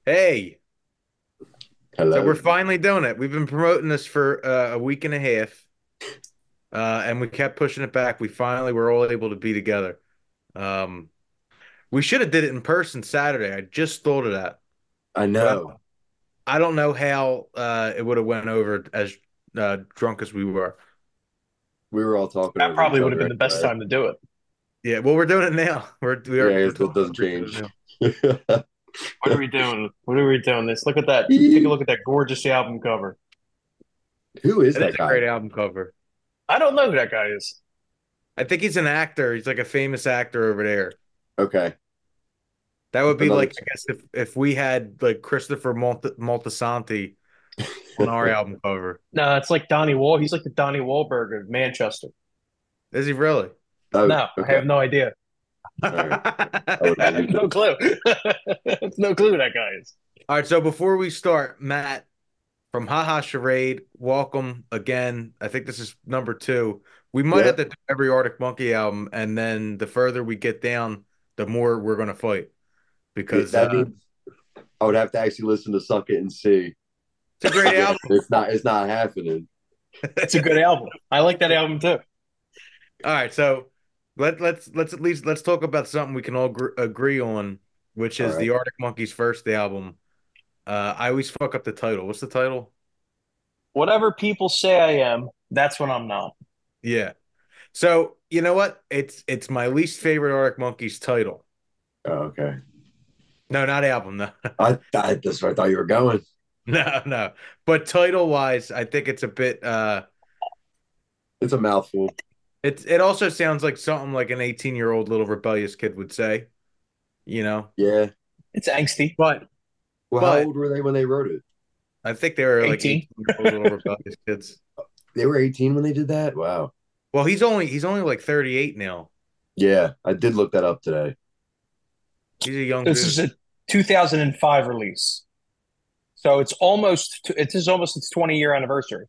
Hey, so we're Hello. finally doing it. We've been promoting this for a week and a half, and we kept pushing it back. We finally were all able to be together. Um, we should have did it in person Saturday. I just thought of that, I but know. I don't know how it would have went over as drunk as we were. We were all talking That over each probably would have other been the best anyway. time to do it. Yeah, well, we're doing it now. Yeah, I We're guess that talking doesn't over each other change. now. What are we doing? What are we doing? This. Look at that. Take a Who look at that gorgeous album cover. is It is that a guy? great album cover. I don't know who that guy is. I think he's an actor. He's like a famous actor over there. Okay. That would be Another. like, I guess, if we had like Christopher Moltisanti on our album cover. No, it's like Donnie Wall. He's like the Donnie Wahlberg of Manchester. Is he really? Oh, No, I okay. have no idea. All right. I would I believe have no it. clue. No clue who that guy is. All right, so before we start, Matt from Haha Charade, welcome again. I think this is number two. We might have Yep. to do every Arctic Monkey album, and then the further we get down, the more we're gonna fight because That means I would have to actually listen to Suck It and See. it's a great Yeah, album. it's not happening. It's a good album. I like that album too. All right, so let's at least let's talk about something we can all agree on, which All is right. the Arctic Monkeys' first album. I always fuck up the title. What's the title? Whatever people say I am, that's what I'm not. Yeah. So you know what? It's my least favorite Arctic Monkeys title. Oh, okay. No, not album. No, That's where I thought you were going. no, no. But title wise, I think it's a bit. It's a mouthful. It also sounds like something like an 18-year-old little rebellious kid would say. You know. Yeah. It's angsty. But Well, how but old were they when they wrote it? I think they were like 18. 18-year-old little rebellious kids. They were 18 when they did that? Wow. Well, he's only like 38 now. Yeah, I did look that up today. He's a young This is dude. a 2005 release. So it is almost its 20-year anniversary,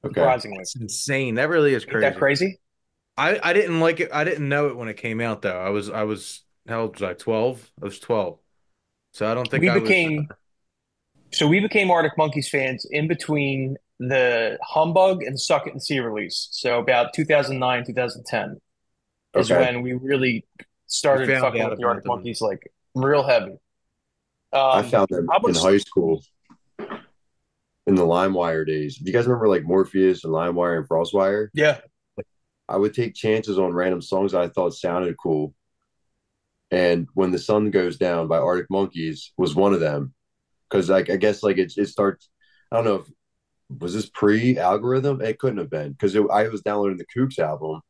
Okay. surprisingly. It's insane. That really is Ain't that crazy. crazy? I didn't like it. I didn't know it when it came out though. I was how old was I? 12? I was 12. So I don't think We I was became we became Arctic Monkeys fans in between the Humbug and Suck It and See release. So about 2009, 2010 is Okay. when we really you started found fucking out with the about Arctic them. Monkeys like real heavy. I found them How in much? high school in the LimeWire days. Do you guys remember like Morpheus and LimeWire and Frostwire? Yeah, I would take chances on random songs I thought sounded cool. And When the Sun Goes Down by Arctic Monkeys was one of them. Because like I guess like it starts. I don't know if was this pre-algorithm. It couldn't have been because I was downloading the Kooks album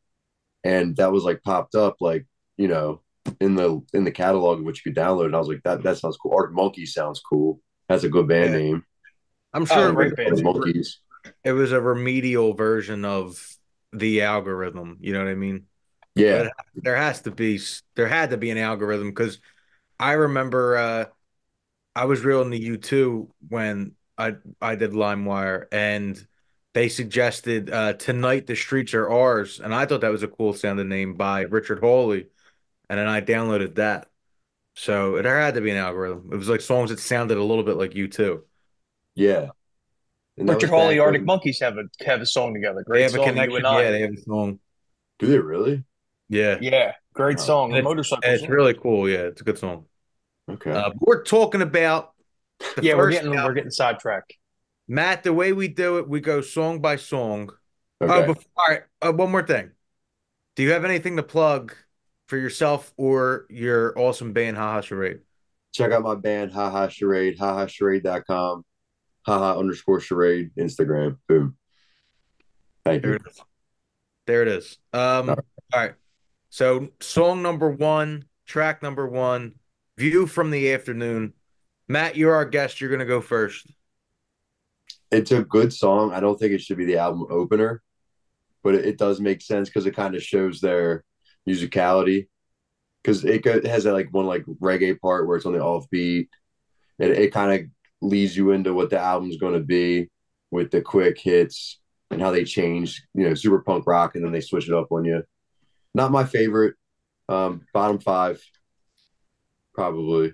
and that was like popped up like you know in the catalog of what you could download. And I was like that sounds cool. Arctic Monkeys sounds cool. That's a good band Yeah. name. I'm oh, sure And it was great band Arctic name. Monkeys. it was a remedial version of the algorithm, you know what I mean? But Yeah. there had to be an algorithm because I remember I was real into U2 when I did LimeWire and they suggested Tonight the Streets Are Ours and I thought that was a cool sounding name by Richard Hawley and then I downloaded that. So there had to be an algorithm. It was like songs that sounded a little bit like U2. Yeah. And that Richard was Hawley, back Arctic when. Monkeys have a song together. They Great have a song, You connection. and I. Yeah, they have a song. Do they really? Yeah. Yeah, great Oh, song. And A it's motorcycle it's song. really cool. Yeah, it's a good song. okay. We're talking about the Yeah, we're first getting we're album. getting sidetracked. Matt, the way we do it, we go song by song. Oh, Okay. all right. One more thing. Do you have anything to plug for yourself or your awesome band, Haha Charade? Check out my band, Haha Charade, hahacharade.com, haha underscore charade, Instagram. Boom. Thank There you. it is. There it is. All right. All right. So, song number one, track number one, View from the Afternoon. Matt, you're our guest. You're gonna go first. It's a good song. I don't think it should be the album opener, but it does make sense because it kind of shows their musicality. Because it has that like one like reggae part where it's on the offbeat, and it kind of leads you into what the album's going to be with the quick hits and how they change, super punk rock, and then they switch it up on you. Not my favorite. Bottom five, probably.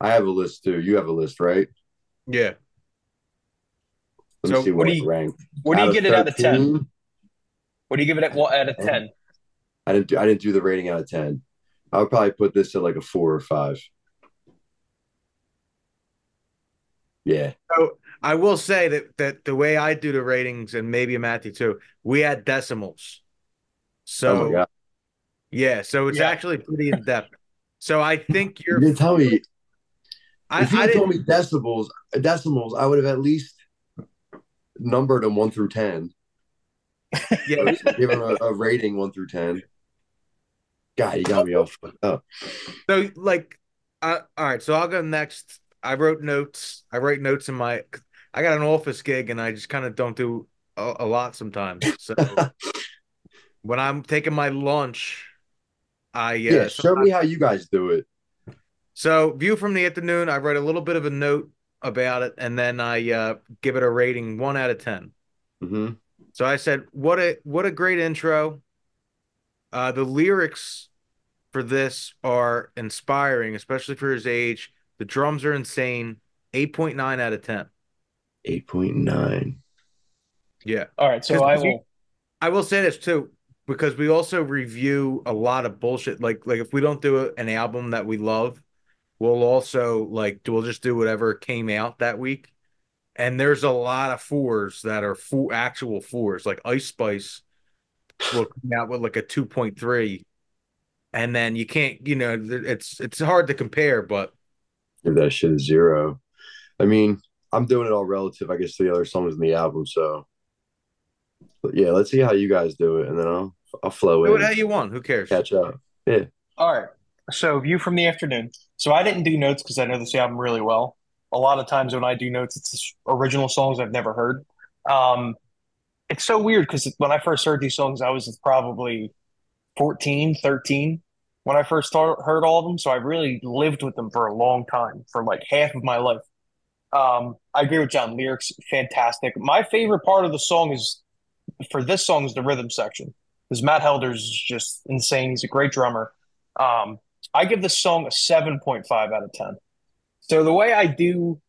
I have a list too. You have a list, right? Yeah. Let me So see What what do I you ranked. what do Out you of get it out of 10? 13, What do you give it out of 10? I didn't do the rating out of 10. I would probably put this at like a 4 or 5. Yeah. So I will say that the way I do the ratings, and maybe Matthew too, we had decimals. Oh my So God. yeah, so it's Yeah. actually pretty in depth. So I think You didn't tell me. If you I had told didn't. me decimals, I would have at least numbered them 1 through 10, Yeah. or given a rating 1 through 10. God, you got me all fucked up. So like, all right. So I'll go next. I wrote notes. I write notes in my. I got an office gig, and I just kind of don't do a lot sometimes. So when I'm taking my lunch, I Yeah, so show me how you guys do it. so view from the afternoon. I write a little bit of a note about it, and then I give it a rating 1 out of 10. Hmm. So I said, what a great intro. The lyrics for this are inspiring, especially for his age. The drums are insane. 8.9 out of 10. 8.9. Yeah. All right, so Because I will. I will say this too, because we also review a lot of bullshit. Like if we don't do an album that we love, we'll also we'll just do whatever came out that week. And there's a lot of fours that are actual fours. Like Ice Spice will come out with like a 2.3. And then you can't, it's hard to compare, but Give that shit a 0. I mean, I'm doing it all relative, I guess, to the other songs in the album. So, but yeah, let's see how you guys do it, and then I'll flow do it how in, you want. Who cares? catch up. Yeah. All right. So view from the afternoon. So I didn't do notes because I know this album really well. A lot of times when I do notes, it's original songs I've never heard. Um, it's so weird because when I first heard these songs, I was probably 14, 13 when I first heard all of them. So I really lived with them for a long time, for like half of my life. I agree with John. Lyrics, fantastic. My favorite part of the song is for this song is the rhythm section because Matt Helder's is just insane. He's a great drummer. Um, I give this song a 7.5 out of 10. So the way I do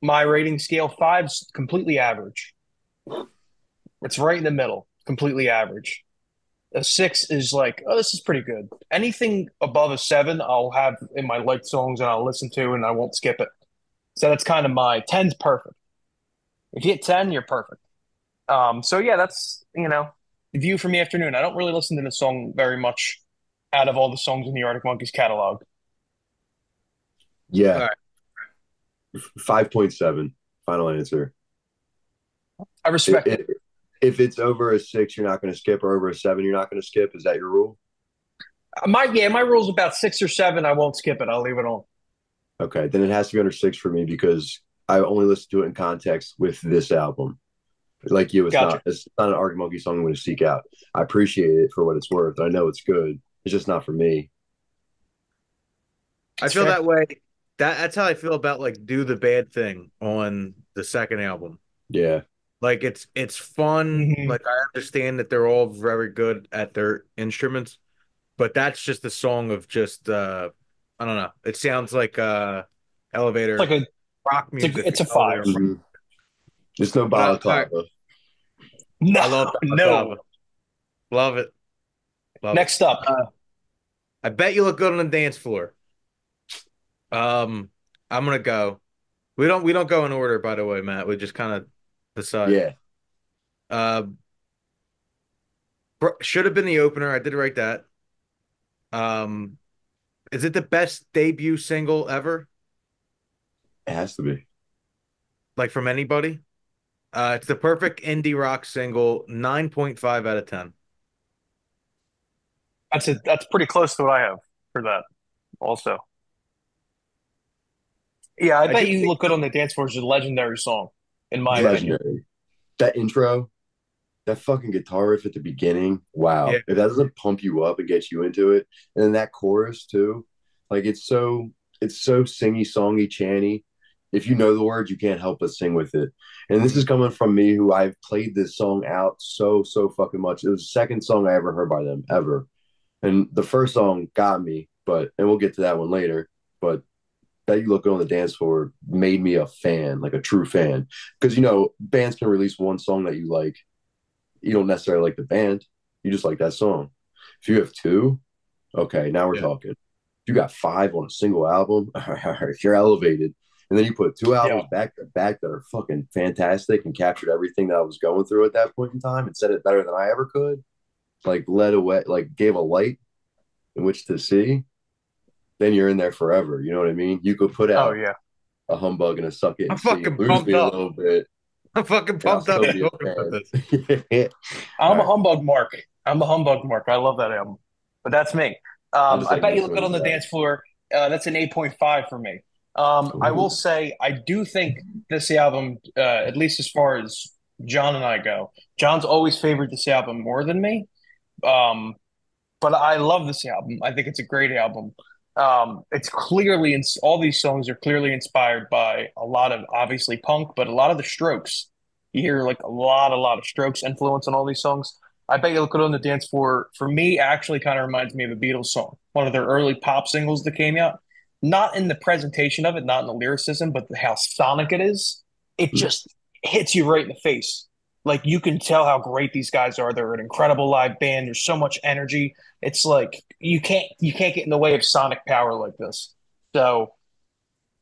my rating scale, five's completely average. It's right in the middle, completely average. A six is like, oh, this is pretty good. Anything above a seven, I'll have in my liked songs and I'll listen to and I won't skip it. So that's kind of my ten's perfect. If you hit 10, you're perfect. So yeah, that's the view from the afternoon. I don't really listen to the song very much out of all the songs in the Arctic Monkeys catalog. All Yeah. right. 5.7. Final answer. I It, respect it. it, if it's over a 6, you're not going to skip, or over a 7, you're not going to skip. Is that your rule? My rule's about 6 or 7. I won't skip it. I'll leave it on. Okay, then it has to be under 6 for me because I only listen to it in context with this album. Like you, Gotcha. it's not an Arctic Monkey song I'm going to seek out. I appreciate it for what it's worth. I know it's good. It's just not for me. I That's feel fair. that way. That's how I feel about like Do the Bad Thing on the second album. Yeah. Like it's fun. Hmm. Like I understand that they're all very good at their instruments, but that's just a song of just I don't know. It sounds like It's like elevator a rock music, it's a five. elevator rock. Mm-hmm. It's no But all right, balaclava. No, I love no. Balaclava. Love it. Love it. Next up, I bet you look good on the dance floor. Um, I'm gonna go. We don't go in order, by the way, Matt. We just kind of decide. Yeah. Uh, should have been the opener. I did write that. Um, is it the best debut single ever? It has to be. Like from anybody? It's the perfect indie rock single, 9.5 out of 10. that's pretty close to what I have for that. Also, yeah, I I do bet you think look good on the dance floor is a legendary song, in my yeah, opinion. Legendary. That intro, that fucking guitar riff at the beginning. yeah. Wow. If that doesn't pump you up and get you into it, and then that chorus too, like it's so singy, songy, chanty. If you know the words, you can't help but sing with it. And this is coming from me, who I've played this song out so fucking much. It was the second song I ever heard by them ever, and the first song got me. But and we'll get to that one later. But Bet You Look Good on the Dance Floor made me a fan, like a true fan. Because bands can release one song that you like. You don't necessarily like the band. You just like that song. If you have two, okay, now we're Yeah. talking. You got five on a single album, you're elevated. And then you put two Yeah. albums back to back that are fucking fantastic and captured everything that I was going through at that point in time and said it better than I ever could. Like led away, like gave a light in which to see. Then you're in there forever. You know what I mean? You could put Oh out yeah. a humbug and a suck it I'm and see it fucking lose pumped me a up. little bit, I'm fucking and I'll pumped up still be a talking about this. fan. All I'm a right, humbug mark. I'm a humbug mark. I love that album. But that's me. I'm just I like bet you look messing good with on you the guys. dance floor. That's an 8.5 for me. I will Ooh. say I do think this album, at least as far as John and I go, John's always favored this album more than me. Um, but I love this album. I think it's a great album. It's clearly in all these songs are clearly inspired by a lot of obviously punk, but a lot of the Strokes. You hear like a lot of Strokes influence on all these songs. I bet you look good on the dance floor. For me, actually kind of reminds me of a Beatles song, one of their early pop singles that came out. Not in the presentation of it, not in the lyricism, but how sonic it is. It just hits you right in the face. Like you can tell how great these guys are. They're an incredible live band. There's so much energy. It's like you can't get in the way of sonic power like this. So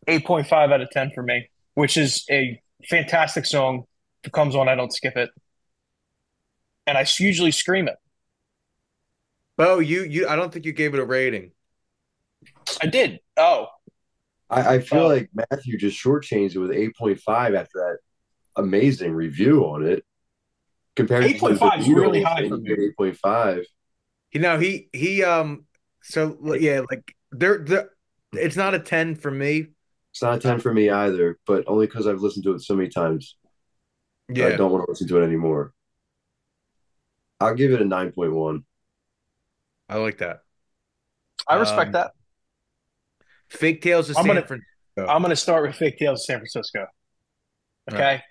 8.5 out of 10 for me, which is a fantastic song. If it comes on, I don't skip it. And I usually scream it. Oh, you I don't think you gave it a rating. I did. Oh, I feel oh. like Matthew just shortchanged it with 8.5 after that amazing review on it. Compared to the 8.5 is really Beatles, high and for you get me. 8.5. He so yeah, like it's not a 10 for me. It's not a Uh, 10 for me either, but only because I've listened to it so many times that I yeah, don't want to listen to it anymore. I'll give it a 9.1. I like that. I respect Um that. Fake Tales of I'm San gonna Francisco. I'm gonna start with Fake Tales of San Francisco. All right. Okay.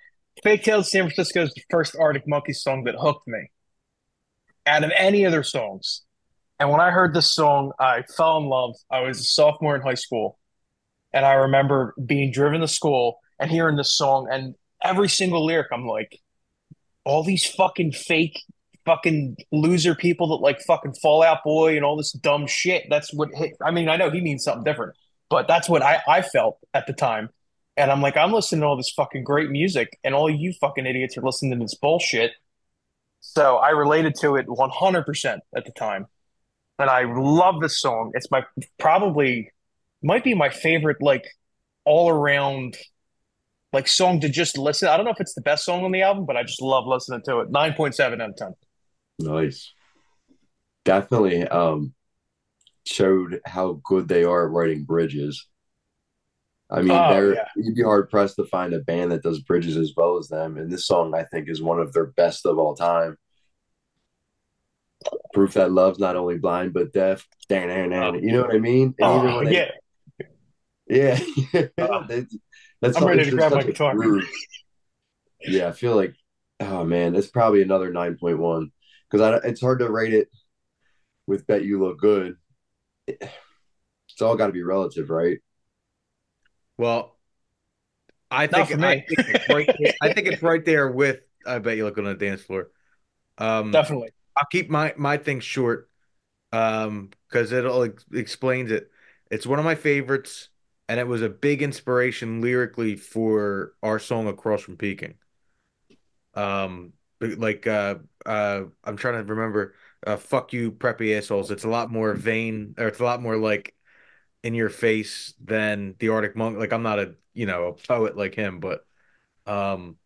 Fake Tales of San Francisco is the first Arctic Monkeys song that hooked me out of any other songs. And when I heard this song, I fell in love. I was a sophomore in high school, and I remember being driven to school and hearing this song, and every single lyric, I'm like, all these fucking fake, fucking loser people that like fucking Fall Out Boy and all this dumb shit. That's what hit. I mean, I know he means something different, but that's what I felt at the time. And I'm like, I'm listening to all this fucking great music, and all you fucking idiots are listening to this bullshit. So I related to it 100% at the time. And I love this song. It's my probably might be my favorite like all around like song to just listen. I don't know if it's the best song on the album, but I just love listening to it. 9.7 out of 10. Nice. Definitely showed how good they are at writing bridges. I mean, Oh they're yeah. you'd be hard pressed to find a band that does bridges as well as them. And this song, I think, is one of their best of all time. Proof that love's not only blind but deaf. Oh, You know what I mean? And even oh when they, yeah. yeah, Uh, that's I'm ready to there's grab my such a guitar. groove. Yeah, I feel like, oh man, it's probably another 9.1 because it's hard to rate it with Bet You Look Good. It's all got to be relative, right? Well, Not for I me. think it's right there. I think it's right there with I bet you look on the dance floor. Um Definitely. I'll keep my thing short because it'll explains it. It's one of my favorites, and it was a big inspiration lyrically for our song Across from Peking. Like I'm trying to remember fuck you preppy assholes. It's a lot more vain, or it's a lot more like in your face than the Arctic Monk. Like I'm not a poet like him, but um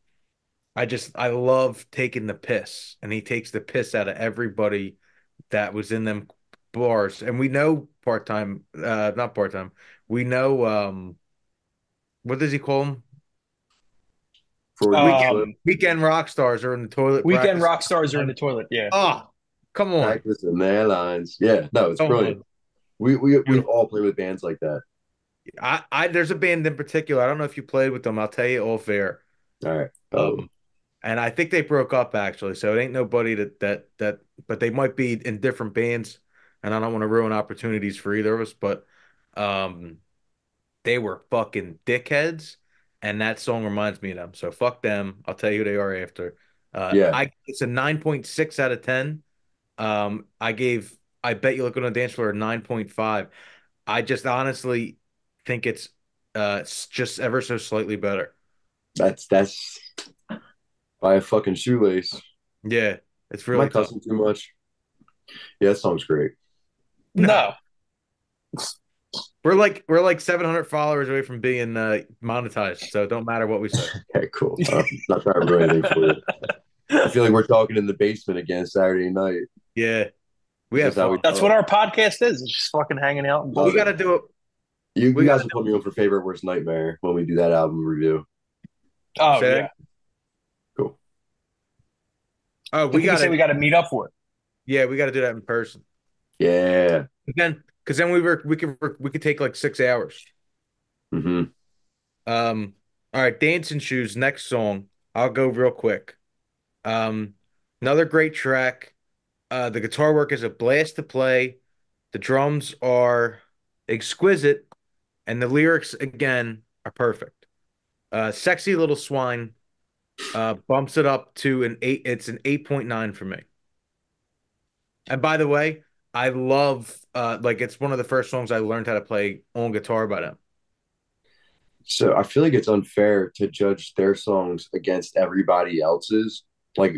I love taking the piss, and he takes the piss out of everybody that was in them bars. And we know part-time, not part-time. We know what does he call them? Freudian slip, Um, Weekend rock stars are in the toilet Weekend practice. rock stars are in the toilet. Yeah. Oh, come on. practice, and their lines. Yeah, no, it's Come brilliant. on. We've Beautiful. all played with bands like that. I there's a band in particular. I don't know if you played with them. I'll tell you all fair. All right. Oh, Um, and I think they broke up actually, so it ain't nobody that but they might be in different bands, and I don't want to ruin opportunities for either of us, but um they were fucking dickheads, and that song reminds me of them. So fuck them. I'll tell you who they are after. Yeah, It's a 9.6 out of 10. I gave I Bet You Look Good on the Dance Floor a 9.5. I just honestly think it's just ever so slightly better. that's by a fucking shoelace. Yeah, it's Am I really tough. cussing too much? Yeah, that song's great. No, No. we're like 700 followers away from being monetized, so it don't matter what we say. Okay, cool. Not trying to ruin anything for you. I feel like we're talking in the basement again Saturday night. Yeah, we It's have just how we fun. That's what talk. our podcast is. It's just fucking hanging out and We Love bullshit. it. got to do it. You We got guys to will do put me on for favorite worst nightmare when we do that album review. Oh, say that. yeah. Cool. Oh, I we think you got say to. we got to meet up for it. Yeah, we got to do that in person. Yeah. Again, because then we could take like 6 hours. Hmm. Um, all right, Dancing Shoes, next song. I'll go real quick. Um, Another great track. The guitar work is a blast to play. The drums are exquisite, and the lyrics again are perfect. Sexy Little Swine bumps it up to an 8. It's an 8.9 for me. And by the way, I love like it's one of the first songs I learned how to play on guitar by them. So I feel like it's unfair to judge their songs against everybody else's, like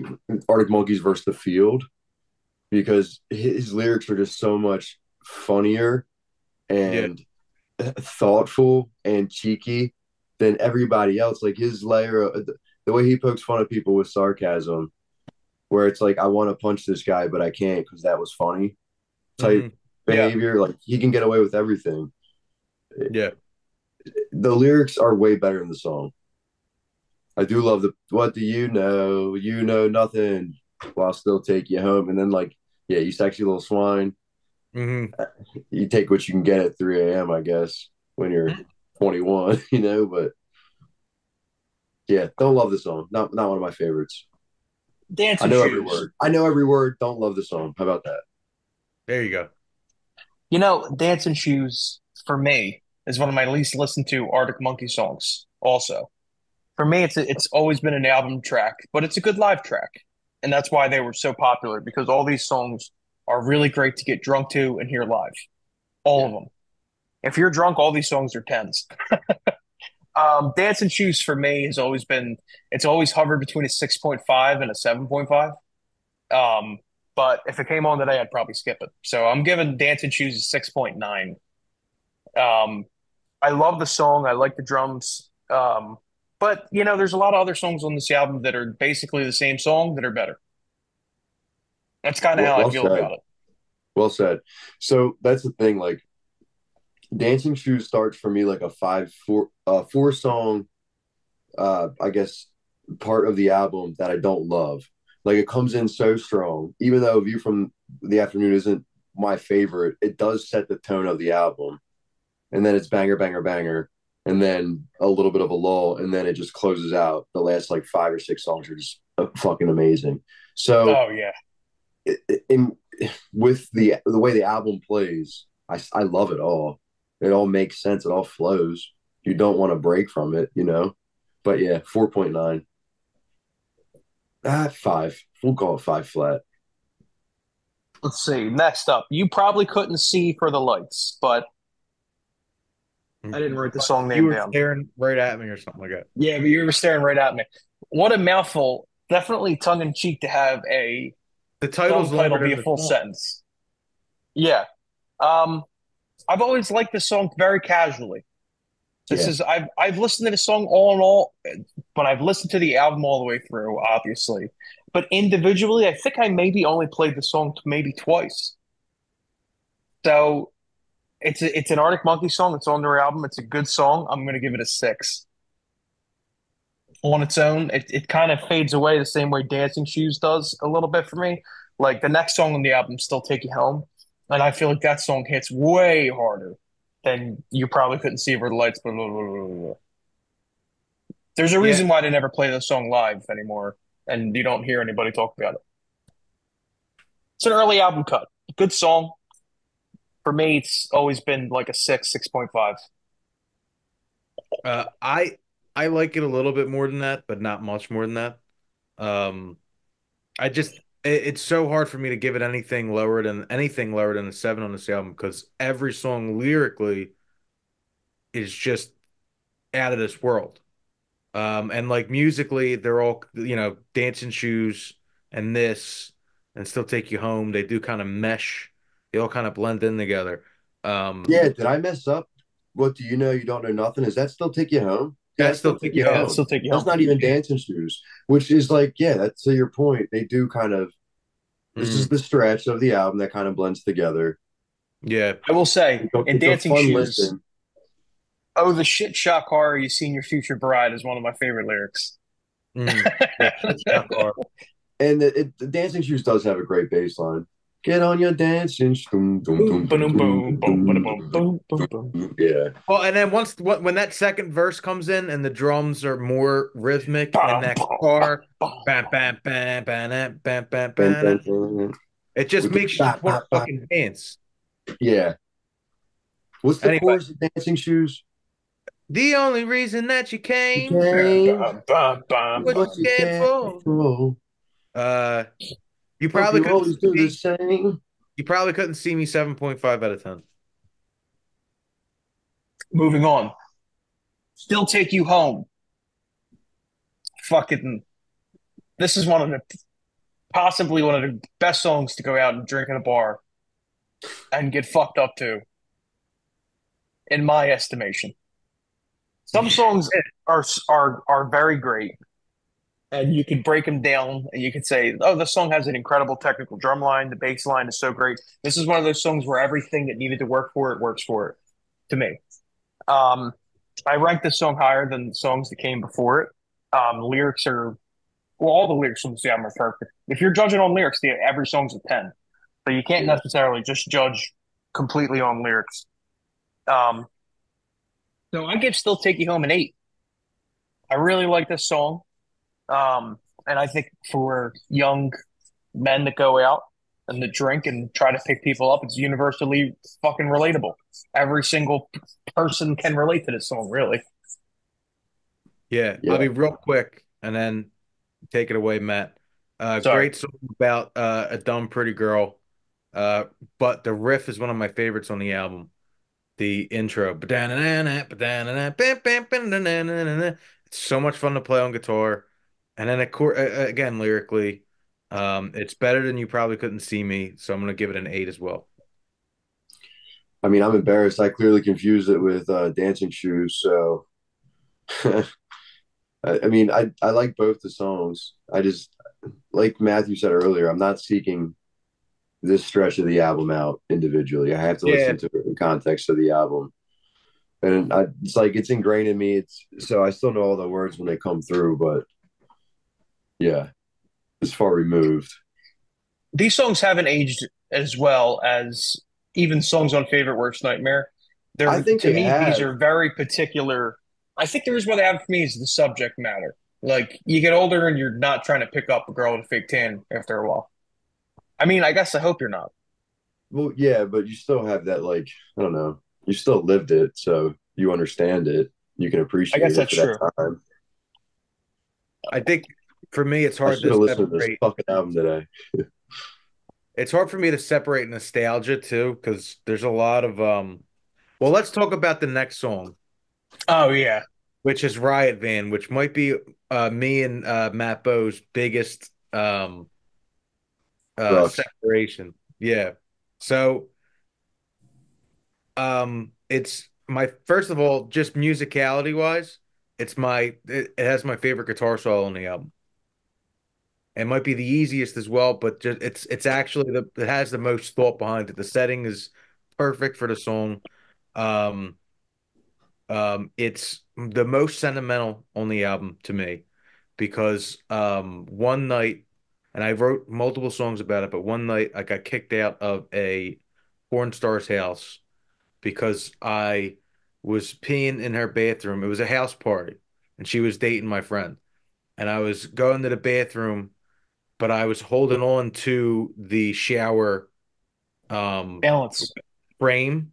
Arctic Monkeys versus The Field, because his lyrics are just so much funnier Yeah. and thoughtful and cheeky than everybody else. Like his layer, the way he pokes fun at people with sarcasm, where it's like, I want to punch this guy, but I can't because that was funny type Hmm. Yeah. behavior. Like he can get away with everything. Yeah. The lyrics are way better in the song. I do love the what do you know? You know nothing. Well, I'll still take you home. And then like, yeah, you sexy little swine. Hmm. You take what you can get at 3 a.m. I guess when you're 21, But yeah, don't love the song. Not one of my favorites. I Dancing know every shoes. word. I know every word. Don't love the song. How about that? There you go. You know, Dancing Shoes for me is one of my least listened to Arctic Monkey songs. Also, for me, it's always been an album track, but it's a good live track, and that's why they were so popular because all these songs are really great to get drunk to and hear live. All Yeah. of them. If you're drunk, all these songs are tens. Dancing Shoes for me has always been. It's always hovered between a 6.5 and a 7.5. Um, but if it came on today, I'd probably skip it. So I'm giving Dancing Shoes a 6.9. Um, I love the song. I like the drums. But there's a lot of other songs on this album that are basically the same song that are better. That's kind of Well, how I well feel said. about it. Well said. So that's the thing. Like Dancing Shoes starts for me like a four song I guess part of the album that I don't love. Like it comes in so strong, even though View from the Afternoon isn't my favorite, it does set the tone of the album. And then it's banger, banger, banger, and then a little bit of a lull, and then it just closes out. The last like 5 or 6 songs are just fucking amazing. So Oh yeah. in with the way the album plays, I love it all. It all makes sense. It all flows. You don't want to break from it. But yeah, 4.9. Five. We'll call it five flat. Let's see. Next up, you probably couldn't see for the lights, but I didn't write the song You name were down. staring right at me or something like that. Yeah, but you were staring right at me. What a mouthful. Definitely tongue in cheek to have a The song title's longer title be than a the full song. sentence. Yeah. Um, I've always liked this song very casually. This Yeah. is I've listened to the song all in all, but I've listened to the album all the way through, obviously. But individually, I think I maybe only played the song maybe twice. So it's an Arctic Monkey song. It's on their album. It's a good song. I'm gonna give it a 6. On its own, it kind of fades away the same way Dancing Shoes does a little bit for me. Like the next song on the album, Still Take You Home, and I feel like that song hits way harder than You Probably Couldn't See Over the Lights. Blah, blah, blah, blah, blah. There's a Yeah, reason why they never play the song live anymore, and you don't hear anybody talk about it. It's an early album cut. Good song. For me, it's always been like a 6, 6.5. I like it a little bit more than that, but not much more than that. Um, I just it's so hard for me to give it anything lower than a 7 on this album because every song lyrically is just out of this world. And like musically, they're all, dancing shoes and this and still take you home. They do kind of mesh. They all kind of blend in together. Um, Yeah, did I mess up? What do you know? You don't know nothing. Is that still take you home? Yeah, that that's still still take take you you Yeah, home. it'll home. still take you That's home. not even dancing shoes, which is like, yeah, that's to your point. They do kind of, this is Mm, the stretch of the album that kind of blends together. yeah. I will say, in It's a Dancing fun Shoes, listen. oh, the shit shock horror you seen your future bride is one of my favorite lyrics. Mm, yeah. Shit shock car. And the dancing shoes does have a great bass line. Get on your dancing shoes. Boom, boom, boom, boom, boom, boom, boom, boom, boom. Yeah. Well, and then when that second verse comes in and the drums are more rhythmic and Bum, that bum, bum, guitar, bum. bam, bam, bam, bam, bam, bam, Bam, bam, bam, bam. it just With the makes you bop, just want to bop, bop. fucking dance. Yeah. What's the Anyway, chorus of dancing shoes? the only reason that you You came came, Bum, bum, bum, what what you bum. you scared can't for. control. Uh, you Hope probably you couldn't always see do the me. same. You probably couldn't see me 7.5 out of 10. Moving on. Still take you home. Fucking, this is one of the possibly one of the best songs to go out and drink in a bar and get fucked up to, in my estimation. Some songs are very great, and you can break them down, and you can say, "Oh, the song has an incredible technical drum line. The bass line is so great." This is one of those songs where everything that needed to work for it works for it. To me, um, I rank this song higher than the songs that came before it. Lyrics are well, all the lyrics from this album are perfect. If you're judging on lyrics, every song's a 10. So you can't Yeah. necessarily just judge completely on lyrics. Um, so I give Still Take You Home an 8. I really like this song. And I think for young men that go out and that drink and try to pick people up, it's universally fucking relatable. Every single person can relate to this song, really. Yeah, I'll Yeah. be real quick and then take it away, Matt. Sorry. Great song about a dumb pretty girl. But the riff is one of my favorites on the album. The intro. It's so much fun to play on guitar. And then again, lyrically, it's better than You Probably Couldn't See Me, so I'm gonna give it an 8 as well. I mean, I'm embarrassed. I clearly confused it with dancing shoes. So, I mean, I like both the songs. I just, like Matthew said earlier, I'm not seeking this stretch of the album out individually. I have to Yeah, listen to it in context of the album. And it's like it's ingrained in me. It's so I still know all the words when they come through, but yeah, it's far removed. These songs haven't aged as well as even songs on Favorite Worst Nightmare. I They're think to they me, these have. are very particular. I think the reason why they have it for me is the subject matter. Like you get older and you're not trying to pick up a girl with a fake tan after a while. I mean, I guess I hope you're not. Well, yeah, but you still have that like I don't know. You still lived it, so you understand it. You can I guess appreciate it that's for that true. time. I think for me it's I hard should to have listened to this separate. fucking album today. It's hard for me to separate nostalgia too, because there's a lot of well, let's talk about the next song, Oh yeah. which is Riot Van, which might be me and Matt Bowe's biggest Crux. separation. Yeah. So it's my first of all, just musicality wise, it has my favorite guitar solo on the album. It might be the easiest as well, but just it's actually it has the most thought behind it. The setting is perfect for the song. Um it's the most sentimental on the album to me because one night, and I wrote multiple songs about it, but one night I got kicked out of a porn star's house because I was peeing in her bathroom. It was a house party, and she was dating my friend. And I was going to the bathroom, but I was holding on to the shower um Balance. frame,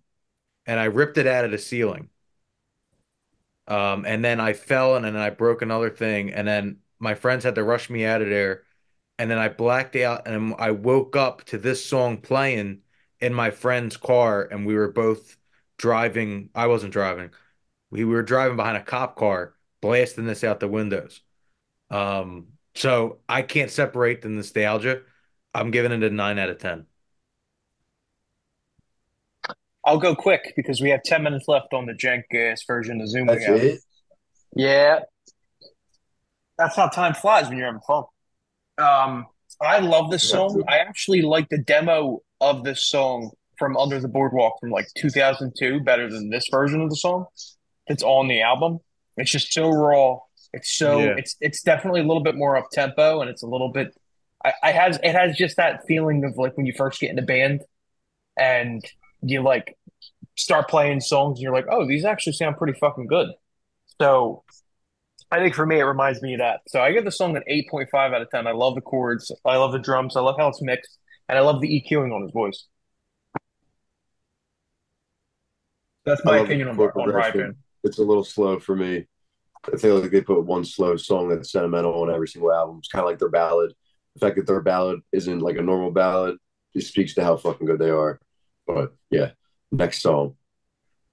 and I ripped it out of the ceiling. And then I fell and then I broke another thing. And then my friends had to rush me out of there. And then I blacked out and I woke up to this song playing in my friend's car. And we were both driving. I wasn't driving. We were driving behind a cop car, blasting this out the windows. So I can't separate the nostalgia. I'm giving it a 9 out of 10. I'll go quick because we have 10 minutes left on the jank gas version of Zoom we That's have. it. Yeah, that's how time flies when you're having fun. Um, I love this song. I actually like the demo of this song from Under the Boardwalk from like 2002 better than this version of the song that's on the album. It's just so raw. Yeah. It's definitely a little bit more up tempo and it's a little bit it has just that feeling of like when you first get in a band and you like start playing songs and you're like, oh, these actually sound pretty fucking good. So I think for me, it reminds me of that. So I give the song an 8.5 out of 10. I love the chords. I love the drums. I love how it's mixed. And I love the EQing on his voice. That's I my love the opinion chord on Riot progression. Band. It's a little slow for me. I feel like they put one slow song that's sentimental on every single album. It's kind of like their ballad. The fact that their ballad isn't like a normal ballad just speaks to how fucking good they are. But yeah, next song.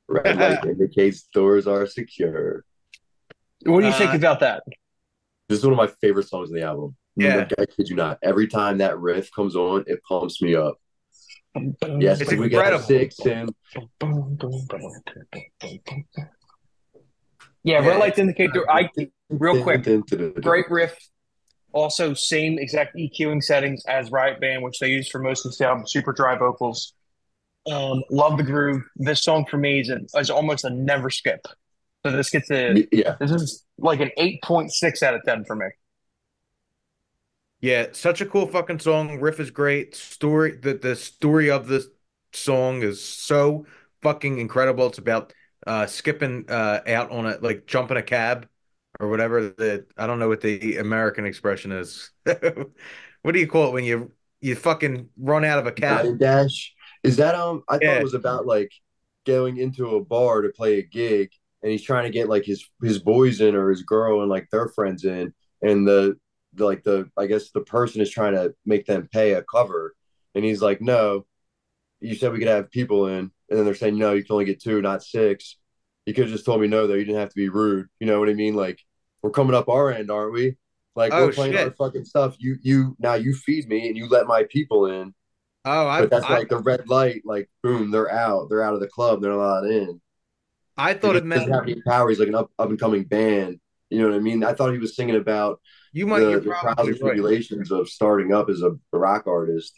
Red light indicates doors are secure. What do you think Uh, about that? This is one of my favorite songs in the album. yeah. I kid you not. Every time that riff comes on, it pumps me up. Yes, It's like we can have incredible. six and Yeah, Red Yeah. Lights Indicator. Real quick, great riff. Also, same exact EQing settings as Riot Band, which they use for most of the album. Super dry vocals. Love the groove. This song for me is almost a never skip. So yeah. this is like an 8.6 out of 10 for me. Yeah, such a cool fucking song. Riff is great. The story of this song is so fucking incredible. It's about skipping out on a like jumping a cab or whatever the I don't know what the American expression is. What do you call it when you fucking run out of a cab? Nine Dash. Is that I thought it Yeah. was about like going into a bar to play a gig and he's trying to get like his boys in or his girl and like their friends in and the I guess the person is trying to make them pay a cover and he's like, no, you said we could have people in and then they're saying no, you can only get two, not six. You could have just told me no though, you didn't have to be rude. You know what I mean? Like we're coming up our end, aren't we? Like we're Oh playing our shit. fucking stuff. You now you feed me and you let my people in Oh, but that's like the red light, like boom, they're out. They're out of the club. They're not in I thought because it he doesn't meant have any power. He's like an up and coming band. You know what I mean? I thought he was singing about you're the trials probably and right. tribulations of starting up as a rock artist.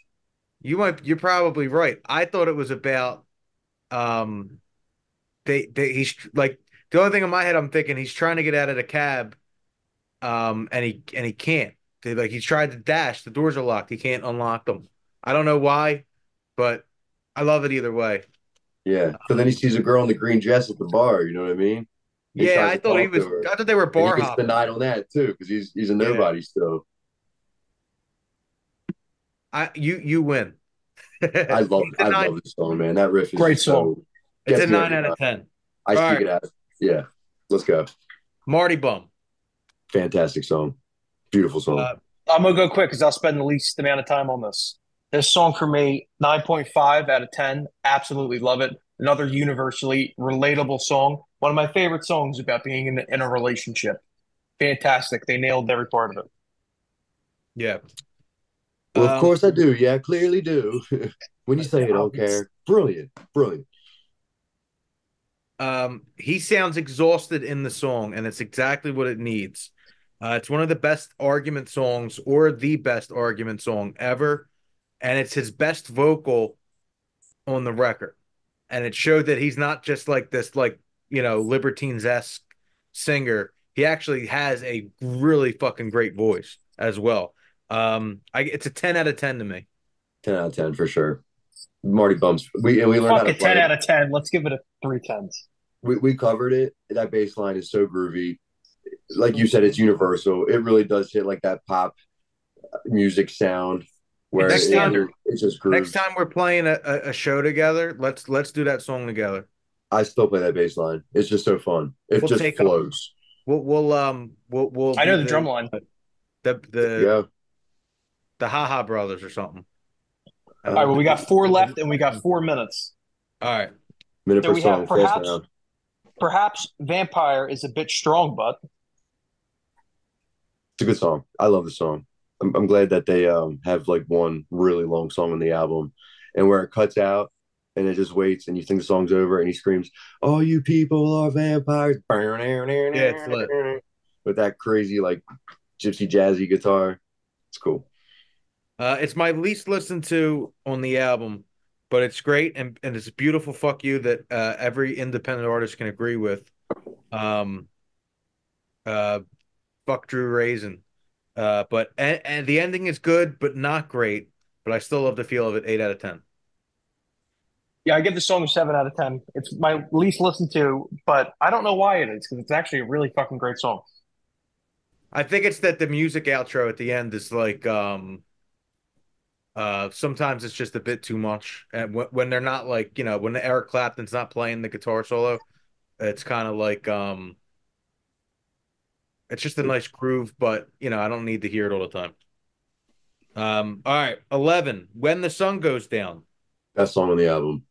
You're probably right. I thought it was about um he's like the only thing in my head I'm thinking he's trying to get out of the cab and he can't. Like he's tried to dash, the doors are locked. He can't unlock them. I don't know why, but I love it either way. Yeah. So then he sees a girl in the green dress at the bar. You know what I mean? He Yeah, tries to talk to her, I thought they were and he bar gets hopping. denied on that too because he's a Yeah. nobody still. You win. It's a I nine. love this song, man. That riff is Great just song. so It's a gets me nine every out time. of ten. I All seek right, it out. Yeah. Let's go. Marty Bum. Fantastic song. Beautiful song. Uh, I'm gonna go quick because I'll spend the least amount of time on this. This song for me, 9.5 out of 10. Absolutely love it. Another universally relatable song. One of my favorite songs about being in a relationship. Fantastic. They nailed every part of it. Yeah. Well, of Um, course I do. Yeah, I clearly do. When you say I don't care, brilliant, brilliant. he sounds exhausted in the song, and it's exactly what it needs. It's one of the best argument songs, or the best argument song ever, and it's his best vocal on the record. And it showed that he's not just like this, like libertines-esque singer. He actually has a really fucking great voice as well. It's a 10 out of 10 to me. 10 out of 10 for sure. Marty Bumps. We learned how Fuck to it, 10 play out it. of 10. Let's give it a three tens. We covered it. That bass line is so groovy. Like you said, it's universal. It really does hit like that pop music sound where It's Next time, standard. it just next grooves. time we're playing a show together, let's do that song together. I still play that bass line. It's just so fun. It We'll just take up. flows. We'll I be know the drum line. the There you the go. the Haha Brothers or something. All right, Uh, well, we got four left, and we got 4 minutes. All right. Minute So per we have song, fast round. perhaps Vampire is a bit strong, but It's a good song. I love the song. I'm glad that they have like one really long song on the album, and where it cuts out and it just waits, and you think the song's over, and he screams, "All you people are vampires!" Yeah, it's lit. With that crazy like gypsy jazzy guitar. It's cool. It's my least listened to on the album, but it's great and it's a beautiful fuck you that every independent artist can agree with. Um, uh, Fuck Drew Raisin. But and the ending is good, but not great. But I still love the feel of it. 8 out of 10. yeah, I give the song a 7 out of 10. It's my least listened to, but I don't know why it is because it's actually a really fucking great song. I think it's that the music outro at the end is like sometimes it's just a bit too much, and when they're not like when Eric Clapton's not playing the guitar solo, it's kind of like it's just a nice groove, but I don't need to hear it all the time. All right, 11. When the Sun Goes Down. Best song on the album.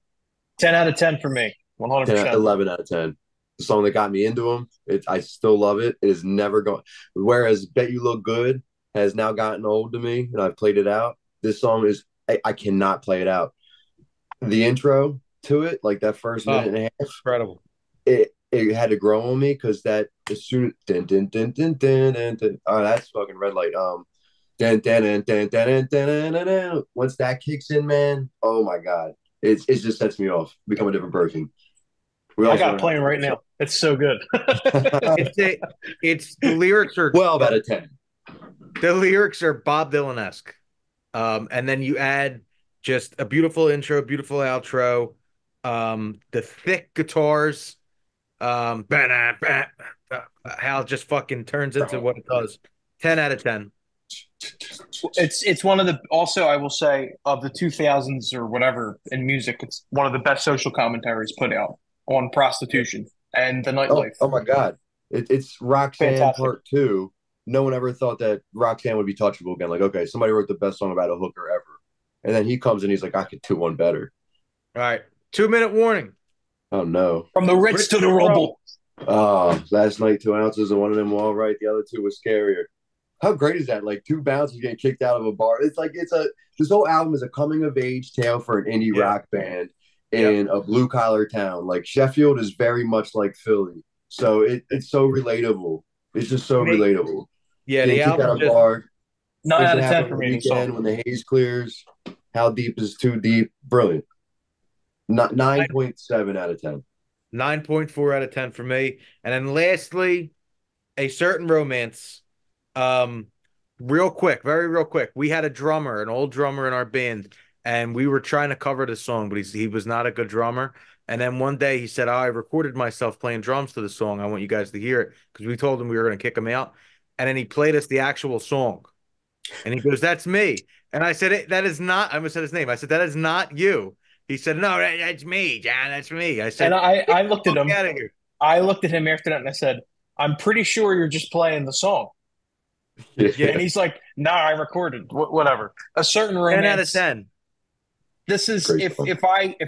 10 out of 10 for me, 10, 100%. 11 out of 10. The song that got me into him. I still love it. It is never going. Whereas Bet You Look Good has now gotten old to me, and I've played it out. This song is I cannot play it out. The intro to it, like that first minute Oh, and a half, incredible. it had to grow on me because that as soon din, din, din, din, din, din, din, oh, that's fucking red light. Dun, dun, dun, dun, dun, dun, dun, dun, dun. Once that kicks in, man, oh my god, it just sets me off, become a different person. We I also got it learn how to playing right now. It's so good. It's a, it's the lyrics are 12 out of 10. the lyrics are Bob Dylan-esque. And then you add just a beautiful intro, beautiful outro, the thick guitars, how it just fucking turns into what it does. 10 out of 10. It's one of the also I will say of the 2000s or whatever in music, it's one of the best social commentaries put out on prostitution and the Oh, nightlife. oh my god, it's Roxanne Fantastic. Part Two. No one ever thought that Roxanne would be touchable again. Like, okay, somebody wrote the best song about a hooker ever, and then he comes and he's like, I could do one better. All right. 2 minute warning. Oh no. From the Ritz Rich to to the the Rumble. Last night 2 ounces and one of them were all right. The other two was scarier. How great is that? Like two bouncers getting kicked out of a bar. It's like this whole album is a coming of age tale for an indie Yeah. rock band Yep. in a blue collar town. Like Sheffield is very much like Philly, so it's so relatable. It's just so Me. relatable. Yeah, Getting the kicked out album of a just bar. Nine Things out that of happen 10 on for the me. This song. weekend when the haze clears. How deep is too deep? Brilliant. Not 9.7 out of 10. 9.4 out of 10 for me. And then lastly, A Certain Romance. Um, Real quick, very real quick. We had a drummer, an old drummer in our band, and we were trying to cover the song, but he was not a good drummer. And then one day he said, "Oh, I recorded myself playing drums to the song. I want you guys to hear it," because we told him we were going to kick him out. And then he played us the actual song. And he goes, "That's me." And I said, "That is not," I almost said his name. I said, "That is not you." He said, "No, that's me, John. That's me." I And said, "Get I the looked at fuck him. out of here." I looked at him after that and I said, I'm pretty sure you're just playing the song. Yeah, And he's like, nah, I recorded. Whatever. A Certain 10 out of Romance. 10. This is Great if song. if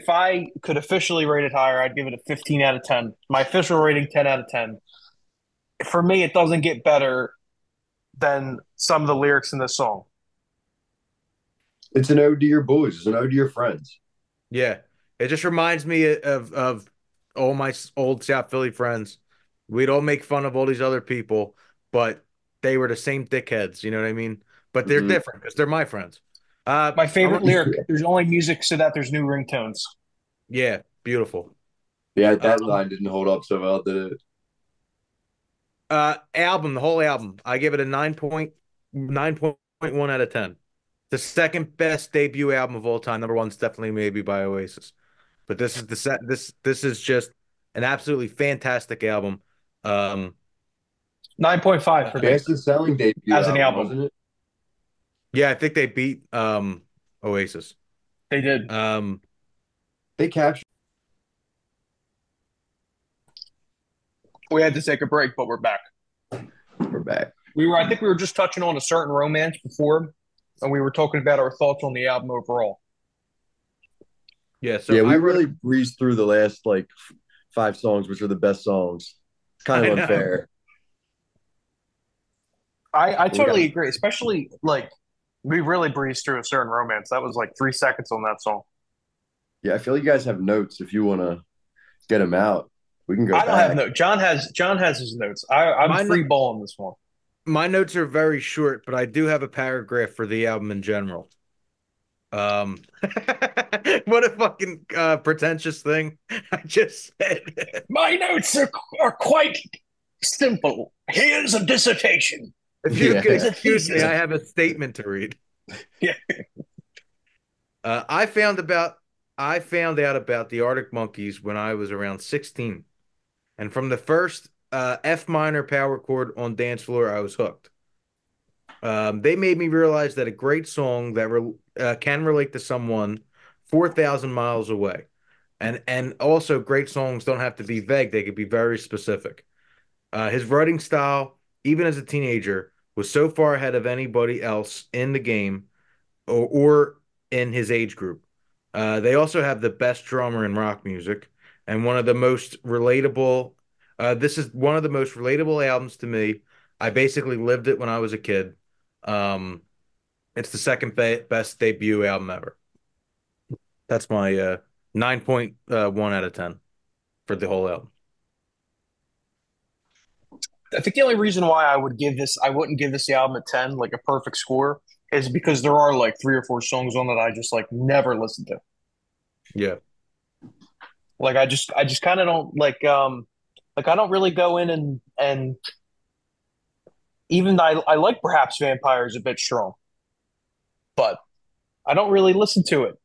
I could officially rate it higher, I'd give it a 15 out of 10. My official rating 10 out of 10. For me, it doesn't get better than some of the lyrics in this song. It's an ode to your boys. It's an ode to your friends. Yeah. It just reminds me of all my old South Philly friends. We'd all make fun of all these other people, but they were the same dickheads, you know what I mean? But they're Mm-hmm. different because they're my friends. My I favorite want, lyric, there's only music so that there's new ringtones. yeah, beautiful. Yeah, that Um, line didn't hold up so well, did it? Album, the whole album, I give it a 9.1 out of 10. The second best debut album of all time. Number one's definitely maybe by Oasis. But this is the set. This is just an absolutely fantastic album. Um, 9.5 for me Fastest selling debut as an album, album. wasn't it? yeah, I think they beat Oasis. They did. Um, They captured We had to take a break, but we're back. We're back. I think we were just touching on a certain romance before, and we were talking about our thoughts on the album overall. Yeah, so Yeah, I we wrote. really breezed through the last like 5 songs, which are the best songs. Kind I of know. unfair. I We got totally agree, especially like we really breezed through a certain romance. That was like 3 seconds on that song. yeah, I feel you guys have notes if you want to get them out. We can go I don't have back. notes. John has his notes. I'm My free no- balling this one. my notes are very short, but I do have a paragraph for the album in general. Um, what a fucking pretentious thing I just said. My notes are quite simple. Here's a dissertation. If you could Here's Yeah. a excuse me, thesis. I have a statement to read. Yeah. Uh, I found about I found out about the Arctic Monkeys when I was around 16, and from the first F minor power chord on Dance Floor, I was hooked. They made me realize that a great song that can relate to someone 4,000 miles away. And also great songs don't have to be vague, they could be very specific. His writing style, even as a teenager, was so far ahead of anybody else in the game or in his age group. They also have the best drummer in rock music and one of the most relatable. This is one of the most relatable albums to me. I basically lived it when I was a kid. Um, it's the second best debut album ever. That's my 9.1 out of 10 for the whole album. I think the only reason why I wouldn't give this album a 10, like a perfect score, is because there are like 3 or 4 songs on that I just like never listened to. Yeah. Like I just kind of don't like I don't really go in and even I like perhaps Vampires a bit strong, but I don't really listen to it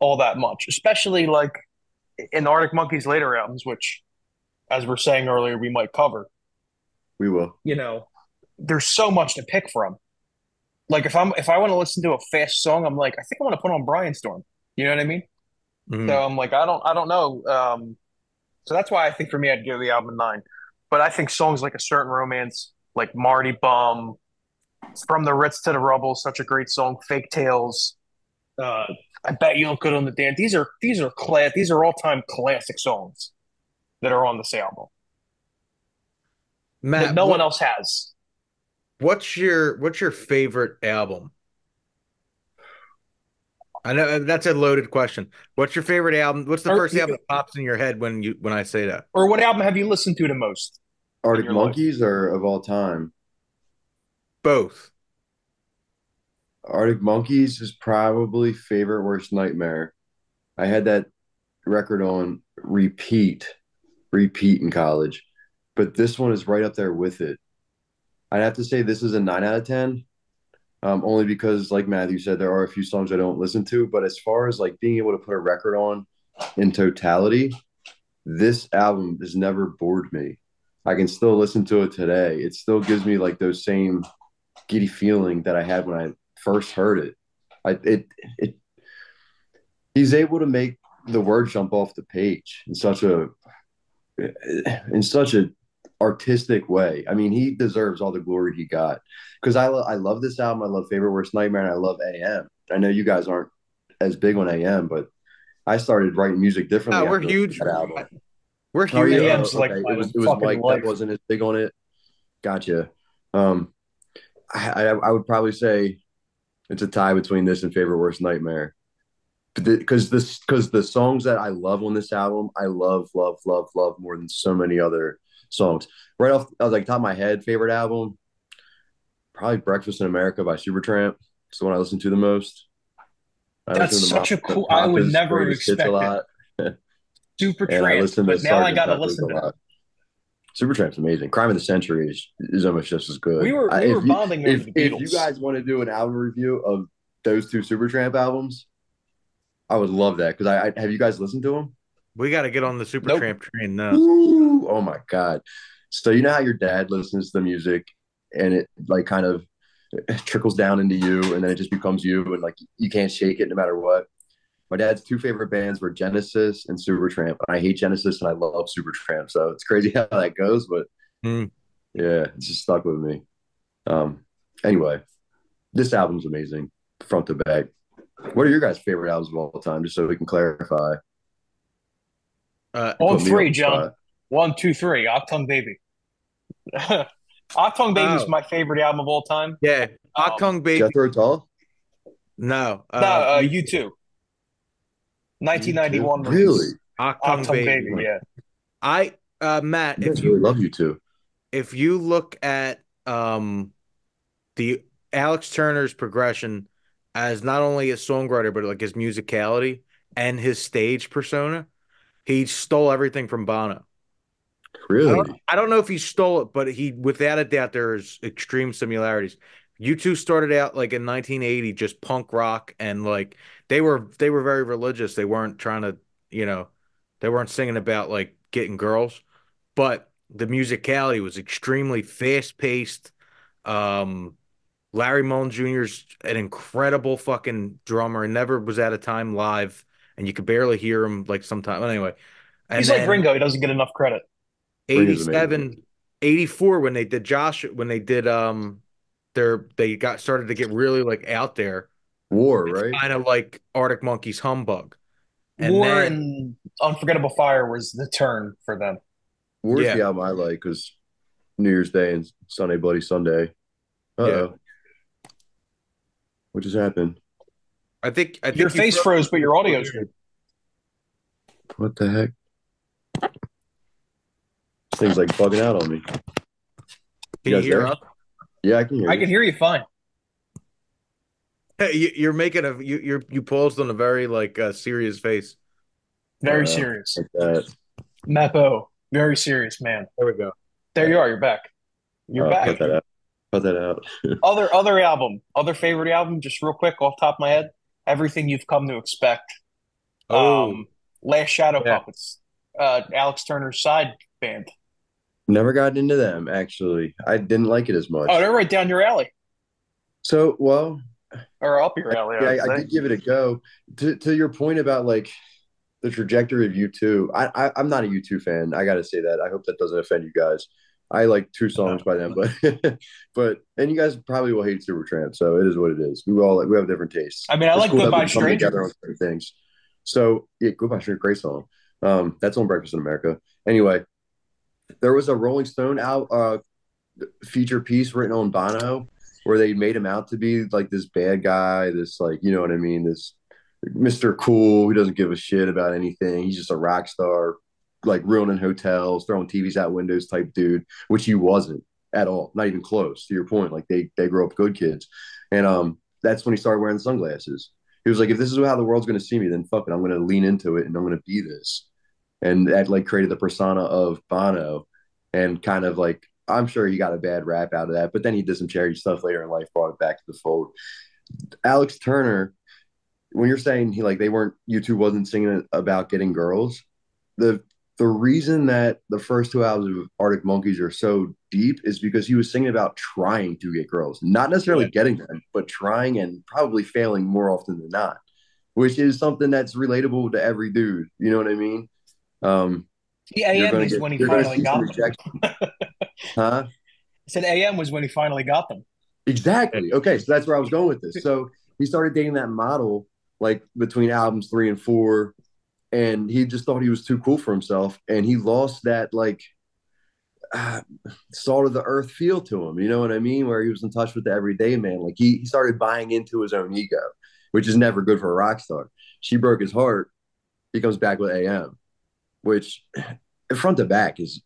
all that much, especially like in Arctic Monkeys' later albums, which, as we're saying earlier, we might cover. We will. You know, there's so much to pick from. Like if I want to listen to a fast song, I'm like, I think I want to put on Brian Storm. You know what I mean? Mhm. So I'm like, I don't know. So that's why I think for me, I'd give the album a 9. But I think songs like A Certain Romance, like Marty Bum, From the Ritz to the Rubble, such a great song. Fake Tales. Uh, I Bet You Look Good on the Dance. These are all time classic songs that are on this album that Matt, no one else has. what's your favorite album? I know that's a loaded question. What's your favorite album? What's the Or first album that pops in your head when I say that? or what album have you listened to the most in Arctic your life? Monkeys or of all time? Both. Arctic Monkeys is probably favorite worst nightmare. I had that record on repeat in college, but this one is right up there with it. I'd have to say this is a 9 out of 10. Only because, like Matthew said, there are a few songs I don't listen to. But as far as like being able to put a record on in totality, this album has never bored me. I can still listen to it today. It still gives me like those same giddy feeling that I had when I first heard it. I it he's able to make the word jump off the page in such a artistic way. I mean, he deserves all the glory he got because I love this album. I love Favorite Worst Nightmare, and I love AM. I know you guys aren't as big on AM, but I started writing music differently We're after huge. that album. We're Oh huge. yeah, AM's like okay. my It was fucking Mike that life. wasn't as big on it. Gotcha. Um, I would probably say it's a tie between this and Favorite Worst Nightmare because the songs that I love on this album, I love more than so many other songs. Right off, I was like top of my head, favorite album, probably Breakfast in America by Supertramp. It's the one I listen to the most. I That's listen to such a the cool. I would Papa's never have greatest hits a expected lot, Super and I Tramp, listen to but now I Sergeant gotta Pepper's listen a to. lot. Supertramp's amazing. Crime of the Century is almost just as good. We were bonding over the If you Beatles. guys want to do an album review of those two Supertramp albums, I would love that because I have you guys listened to them? We got to get on the Nope. Supertramp train now. Ooh, oh my god! So you know how your dad listens to the music and it like kind of trickles down into you, and then it just becomes you, and like you can't shake it no matter what. My dad's two favorite bands were Genesis and Supertramp. And I hate Genesis and I love Supertramp. So it's crazy how that goes, but Mm. yeah, it's just stuck with me. Um, anyway, this album's amazing, front to back. What are your guys' favorite albums of all time, just so we can clarify? You On put me on three, the John. spot. 1, 2, 3. Octung Baby. Octung Baby is Oh, my favorite album of all time. yeah. Um, Octung Baby. Jethro Tull? No. no, You U2. You too? 1991 Really? release. Octung Octung Baby. Baby, yeah. I Matt, You guys really love you too. if you look at the Alex Turner's progression as not only a songwriter but like his musicality and his stage persona, he stole everything from Bono. Really? I don't know if he stole it, but he without a doubt there's extreme similarities. You two started out like in 1980 just punk rock and like they were very religious. They weren't trying to, you know, they weren't singing about like getting girls, but the musicality was extremely fast-paced. Um Larry Mullen Jr.'s an incredible fucking drummer and never was out of time live, and you could barely hear him like sometimes. Anyway, and He's like then Ringo. He doesn't get enough credit. Ringo's amazing. 87, 84 when they did when they did they got started to get really like out there. War, It's right? kind of like Arctic Monkeys Humbug. And War then and Unforgettable Fire was the turn for them. War's yeah, the album I like because New Year's Day and Sunday Bloody Sunday. yeah. Uh-oh. What just happened? I Your think you face froze, but your audio's froze. good. What the heck? This thing's like bugging out on me. Can You you guys hear there? us? Yeah, I can hear I you. can hear you fine. You're making you paused on a very like serious face. Very serious. Like that. Mappo, very serious, man. There we go. There you are. You're back. You're Cut back. that out. Cut that out. Other album, other favorite album, just real quick off the top of my head. Everything You've Come to Expect. Oh, Last Shadow yeah. Puppets. Alex Turner's side band. Never got into them, actually. I didn't like it as much. Oh, they're right down your alley, So, well, or up your alley, I yeah, would I say. did give it a go. To your point about like the trajectory of U2, I'm not a U2 fan. I gotta say that. I hope that doesn't offend you guys. I like two songs by them, but and you guys probably will hate Supertramp, so it is what it is. We have different tastes. I mean, I It's like cool that we Goodbye can come Stranger. together on certain things. So yeah, Goodbye Stranger, great song. That's on Breakfast in America. Anyway, there was a Rolling Stone feature piece written on Bono where they made him out to be like this bad guy, this like, you know what I mean, this Mr. Cool who doesn't give a shit about anything. He's just a rock star, like ruining hotels, throwing TVs out windows type dude, which he wasn't at all, not even close. To your point, like they grow up good kids, and that's when he started wearing sunglasses. He was like, if this is how the world's going to see me, then fuck it, I'm going to lean into it and I'm going to be this. And that like created the persona of Bono, and kind of like I'm sure he got a bad rap out of that, but then he did some charity stuff later in life, brought it back to the fold. Alex Turner, when you're saying he like they weren't U2 wasn't singing about getting girls, the the reason that the first two albums of Arctic Monkeys are so deep is because he was singing about trying to get girls, not necessarily Yeah. getting them, but trying and probably failing more often than not, which is something that's relatable to every dude. You know what I mean? Um, The you're AM gonna is get when he you're gonna finally see some got them. rejection, huh? I said AM was when he finally got them. Exactly. Okay, so that's where I was going with this. So he started dating that model like between albums 3 and 4, and he just thought he was too cool for himself, and he lost that like uh, salt of the earth feel to him. You know what I mean? Where he was in touch with the everyday man. Like he started buying into his own ego, which is never good for a rock star. She broke his heart. He comes back with AM, which front to back is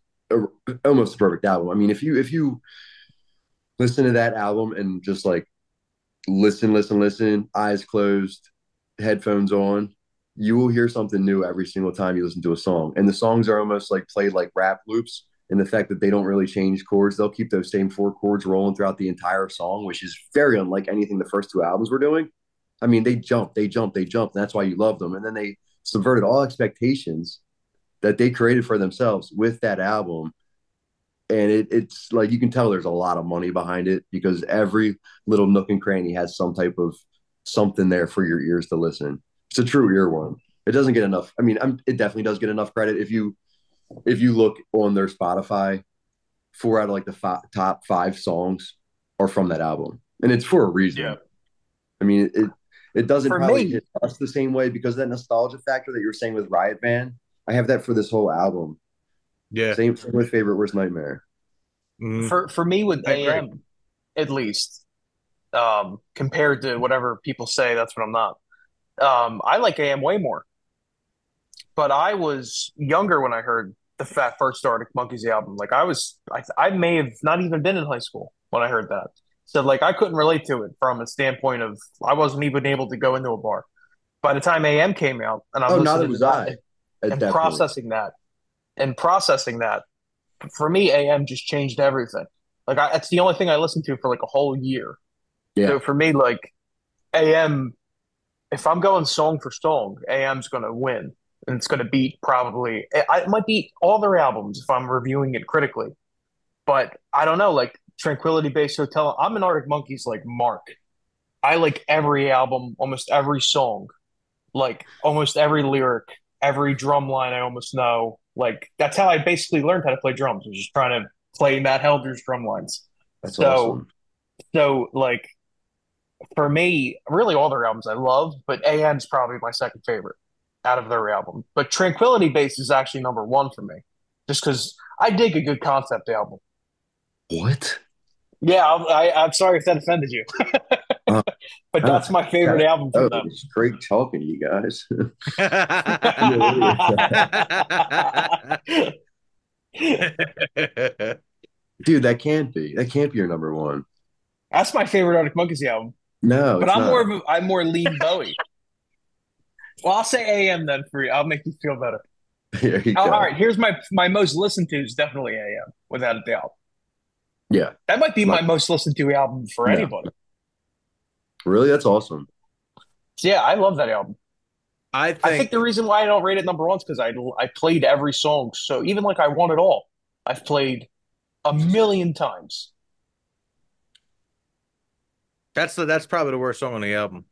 almost a perfect album. I mean, if you listen to that album and just like listen, eyes closed, headphones on, you will hear something new every single time you listen to a song. And the songs are almost like played like rap loops in the fact that they don't really change chords. They'll keep those same 4 chords rolling throughout the entire song, which is very unlike anything the first two albums were doing. I mean, they jump, they jump, they jump. And that's why you love them. And then they subverted all expectations that they created for themselves with that album. And it's like you can tell there's a lot of money behind it because every little nook and cranny has some type of something there for your ears to listen It's a true earworm. It doesn't get enough. I mean, it definitely does get enough credit if you look on their Spotify. Four out of like the top five songs are from that album, and it's for a Yeah. reason. I mean, it doesn't For probably me, hit us the same way because of that nostalgia factor that you were saying with Riot Band. I have that for this whole album. Yeah. Same with Favorite Worst Nightmare. Mhm. for me with I agree. AM, at least, compared to whatever people say, that's what I'm not. I like AM way more. But I was younger when I heard the Fat First Arctic Monkeys album. Like I may have not even been in high school when I heard that. So like I couldn't relate to it from a standpoint of I wasn't even able to go into a bar. By the time AM came out and I'm Oh, neither listening to was I. that and Definitely. processing that, for me, AM just changed everything. Like that's the only thing I listened to for like a whole year. Yeah, So for me, like AM, if I'm going song for song, AM's going to win. And it's going to beat probably, it might beat all their albums if I'm reviewing it critically. But I don't know, like Tranquility Base Hotel, I'm an Arctic Monkeys like Mark. I like every album, almost every song, like almost every lyric, every drum line I almost know. Like that's how I basically learned how to play drums, was just trying to play Matt Helder's drum lines. that's So, awesome. so like for me, really all their albums I love, but AM's probably my second favorite out of their album. But Tranquility Base is actually number one for me, just because I dig a good concept album. What? Yeah, I'm sorry if that offended you, Uh, but uh, that's my favorite album from oh, them. straight talking to you guys. Dude, that can't be your number one. That's my favorite Arctic Monkeys album. No, But it's not. I'm more lean Bowe. Well, I'll say AM then for you. I'll make you feel better. There you All go. right, here's my most listened to is definitely AM without a doubt. Yeah. That might be My, my most listened to album for no. anybody. Really? That's awesome. So yeah, I love that album. I I think the think reason why I don't rate it number one is because I played every song. So even like I Want It All, I've played a million times. that's probably the worst song on the album,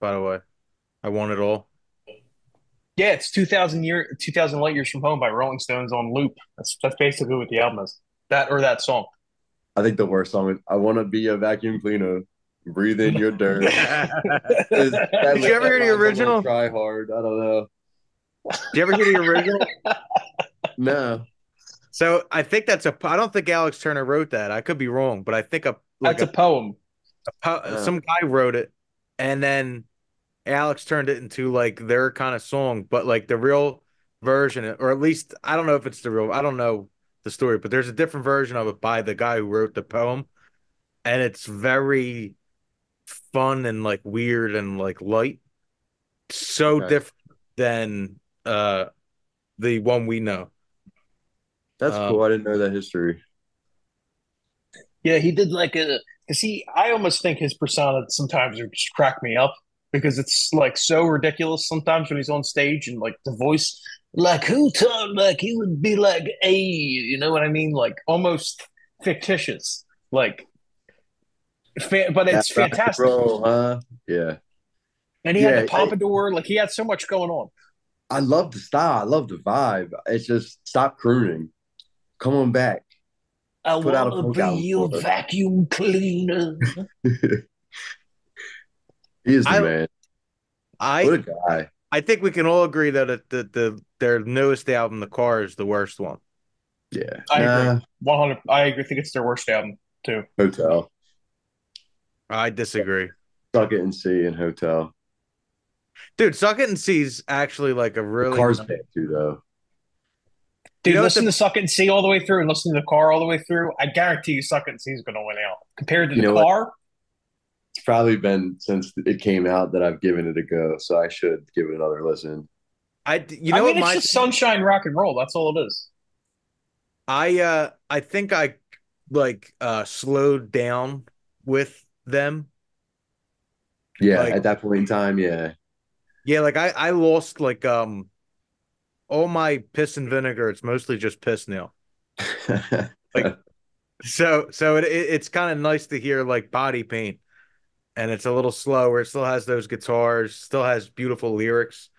by the way. I Want It All. Yeah, it's 2000 Light Years from Home by Rolling Stones on loop. That's basically what the album is. That or that song. I think the worst song is I Want to Be a Vacuum Cleaner. Breathe in your dirt. Did you ever hear That the line's a little original? try hard. I don't know. Did you ever hear the original? No. So I think I don't think Alex Turner wrote that. I could be wrong, but I think That's a poem. Uh, some guy wrote it, and then Alex turned it into like their kind of song, but like the real version, or at least I don't know if it's the real, I don't know the story, but there's a different version of it by the guy who wrote the poem, and it's very fun and like weird and like light, so okay. different than the one we know. That's cool. Um, I didn't know that history. Yeah, he did like a because I almost think his persona sometimes would just crack me up because it's like so ridiculous sometimes when he's on stage and like the voice, like who talked like he would be like a, you know what I mean? Like almost fictitious, like, but That it's rock and fantastic. roll, huh? Yeah. And he had the Yeah. pompadour, like he had so much going on. I love the style. I love the vibe. It's just stop crooning. Come on back. I Put out a wanna punk be album for your vacuum cleaner. us. He is the I man. What I a guy. I think we can all agree that their newest album, The Car, is the worst one. Yeah. I agree, Nah. 100. I agree. I think it's their worst album too. Hotel. I disagree. Suck it and see in hotel. Dude, Suck It and See's actually like a The really car's nice, bad too, though. you Dude, know what listen the to Suck It and See all the way through and listen to the car all the way through. I guarantee you Suck It and See is going to win out. Compared to You the know what? car, It's probably been since it came out that I've given it a go, so I should give it another listen. you I know what mean, it's my just thing is? sunshine rock and roll. That's all it is. I think I like slowed down with them. Yeah, Like at that point in time, yeah. yeah, like I lost like all my piss and vinegar. It's mostly just piss now. Like so it's kind of nice to hear like Body Paint and it's a little slower. It still has those guitars, still has beautiful lyrics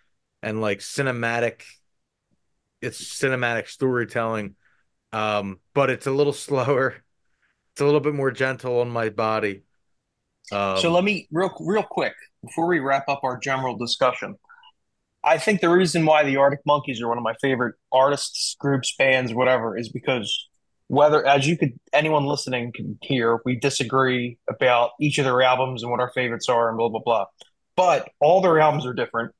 and like cinematic. It's cinematic storytelling. But it's a little slower. It's a little bit more gentle on my body. So Um, let me real quick before we wrap up our general discussion. I think the reason why the Arctic Monkeys are one of my favorite artists, groups, bands, whatever, is because whether, as you could, anyone listening can hear, we disagree about each of their albums and what our favorites are and blah, blah, blah. But all their albums are different.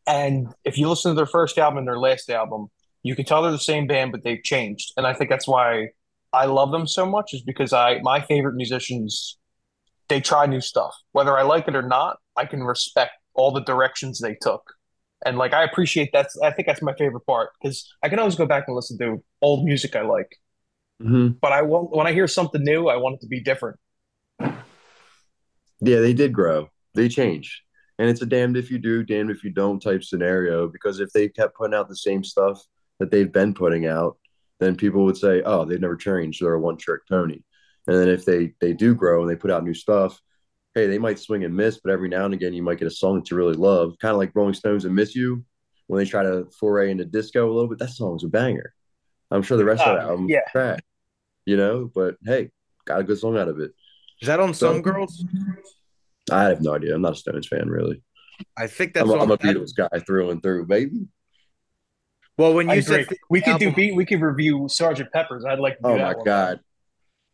And if you listen to their first album and their last album, you can tell they're the same band, but they've changed. And I think that's why I love them so much, is because my favorite musicians, they try new stuff. Whether I like it or not, I can respect all the directions they took. And like I appreciate that. I think that's my favorite part because I can always go back and listen to old music I like. Hmm. But I won't when I hear something new, I want it to be different. Yeah, they did grow. They changed. And it's a damned if you do, damned if you don't type scenario. Because if they kept putting out the same stuff that they've been putting out, then people would say, "Oh, they've never changed. They're a one trick pony." And then if they do grow and they put out new stuff, hey, they might swing and miss, but every now and again you might get a song that you really love, kind of like Rolling Stones and "Miss You" when they try to foray into disco a little bit. That song's a banger. I'm sure the rest of the album is Yeah. trash, but hey, got a good song out of it. is that on So Some Girls? I have no idea. I'm not a Stones fan, really. I think I'm that's a, I'm on a that. Beatles guy through and through, baby. Well, when I you said agree. favorite We could do album, beat. We could review Sergeant Pepper's. I'd like to do Oh my that one. God.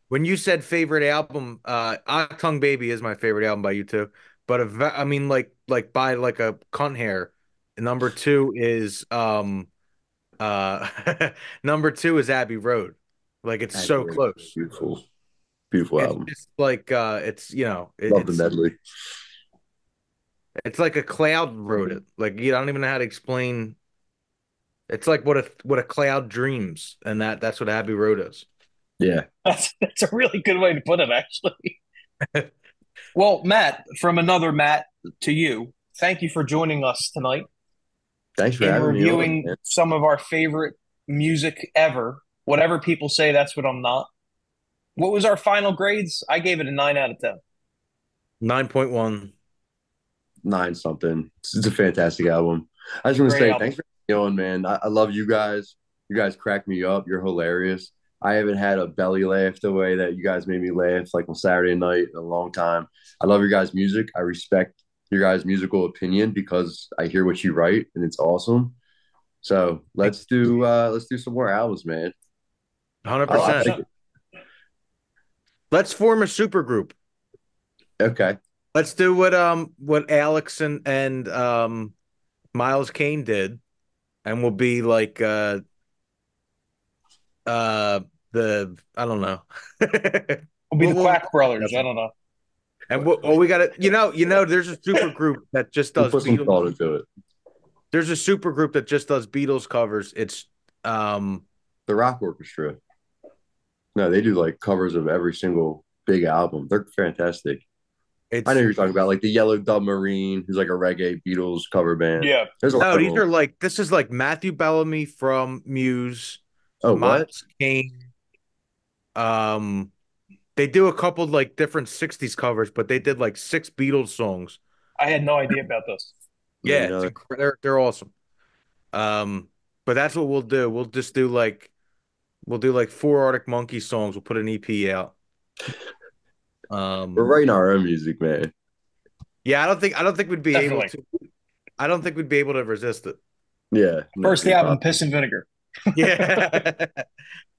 when you said favorite album, Tongue Baby is my favorite album by you two. But I mean, like by like a cunt hair. Number two is number two is Abbey Road. Like it's Abbey so Road is close. beautiful, beautiful It's album. just like it's Love the medley. it's like a cloud wrote it. Like you don't even know how to explain. It's like what a cloud dreams, and that's what Abbey Road is. Yeah. That's a really good way to put it, actually. Well, Matt, from another Matt to you, thank you for joining us tonight Thanks for in having me on, reviewing man. some of our favorite music ever. Whatever people say, that's what I'm not. What was our final grades? I gave it a 9 out of 10. 9.1. Nine something. It's a fantastic album. I just want to Great say album. thanks for having me on, man. I love you guys. You guys crack me up. You're hilarious. I haven't had a belly laugh the way that you guys made me laugh like on Saturday night in a long time. I love your guys' music. I respect your guys' musical opinion because I hear what you write and it's awesome. So let's do some more albums, man. I 100%. like 100%. it. Let's form a super group. Okay. Let's do what Alex and Miles Kane did, and we'll be like uh the I don't know. We'll be the We'll Quack Brothers. I don't know. and we got to there's a super group that just We'll does put some Beatles. thought into it. There's a super group that just does Beatles covers. It's um The Rock Orchestra. No, they do like covers of every single big album. They're fantastic. I know it's you're talking about like the Yellow Dub Marine, who's like a reggae Beatles cover band. Yeah. There's a lot no, of these them. are like this is like Matthew Bellamy from Muse, Oh, what? Miles Kane. Um, they do a couple like different '60s covers, but they did like six Beatles songs. I had no idea about this. Me Yeah, neither. they're awesome. Um, but that's what we'll do. We'll do like four Arctic Monkey songs. We'll put an EP out. We're Um, writing our own music, man. yeah, I don't think we'd be able Definitely. to. I don't think we'd be able to resist it. Yeah, no, First the album, impossible. Piss and Vinegar. Yeah,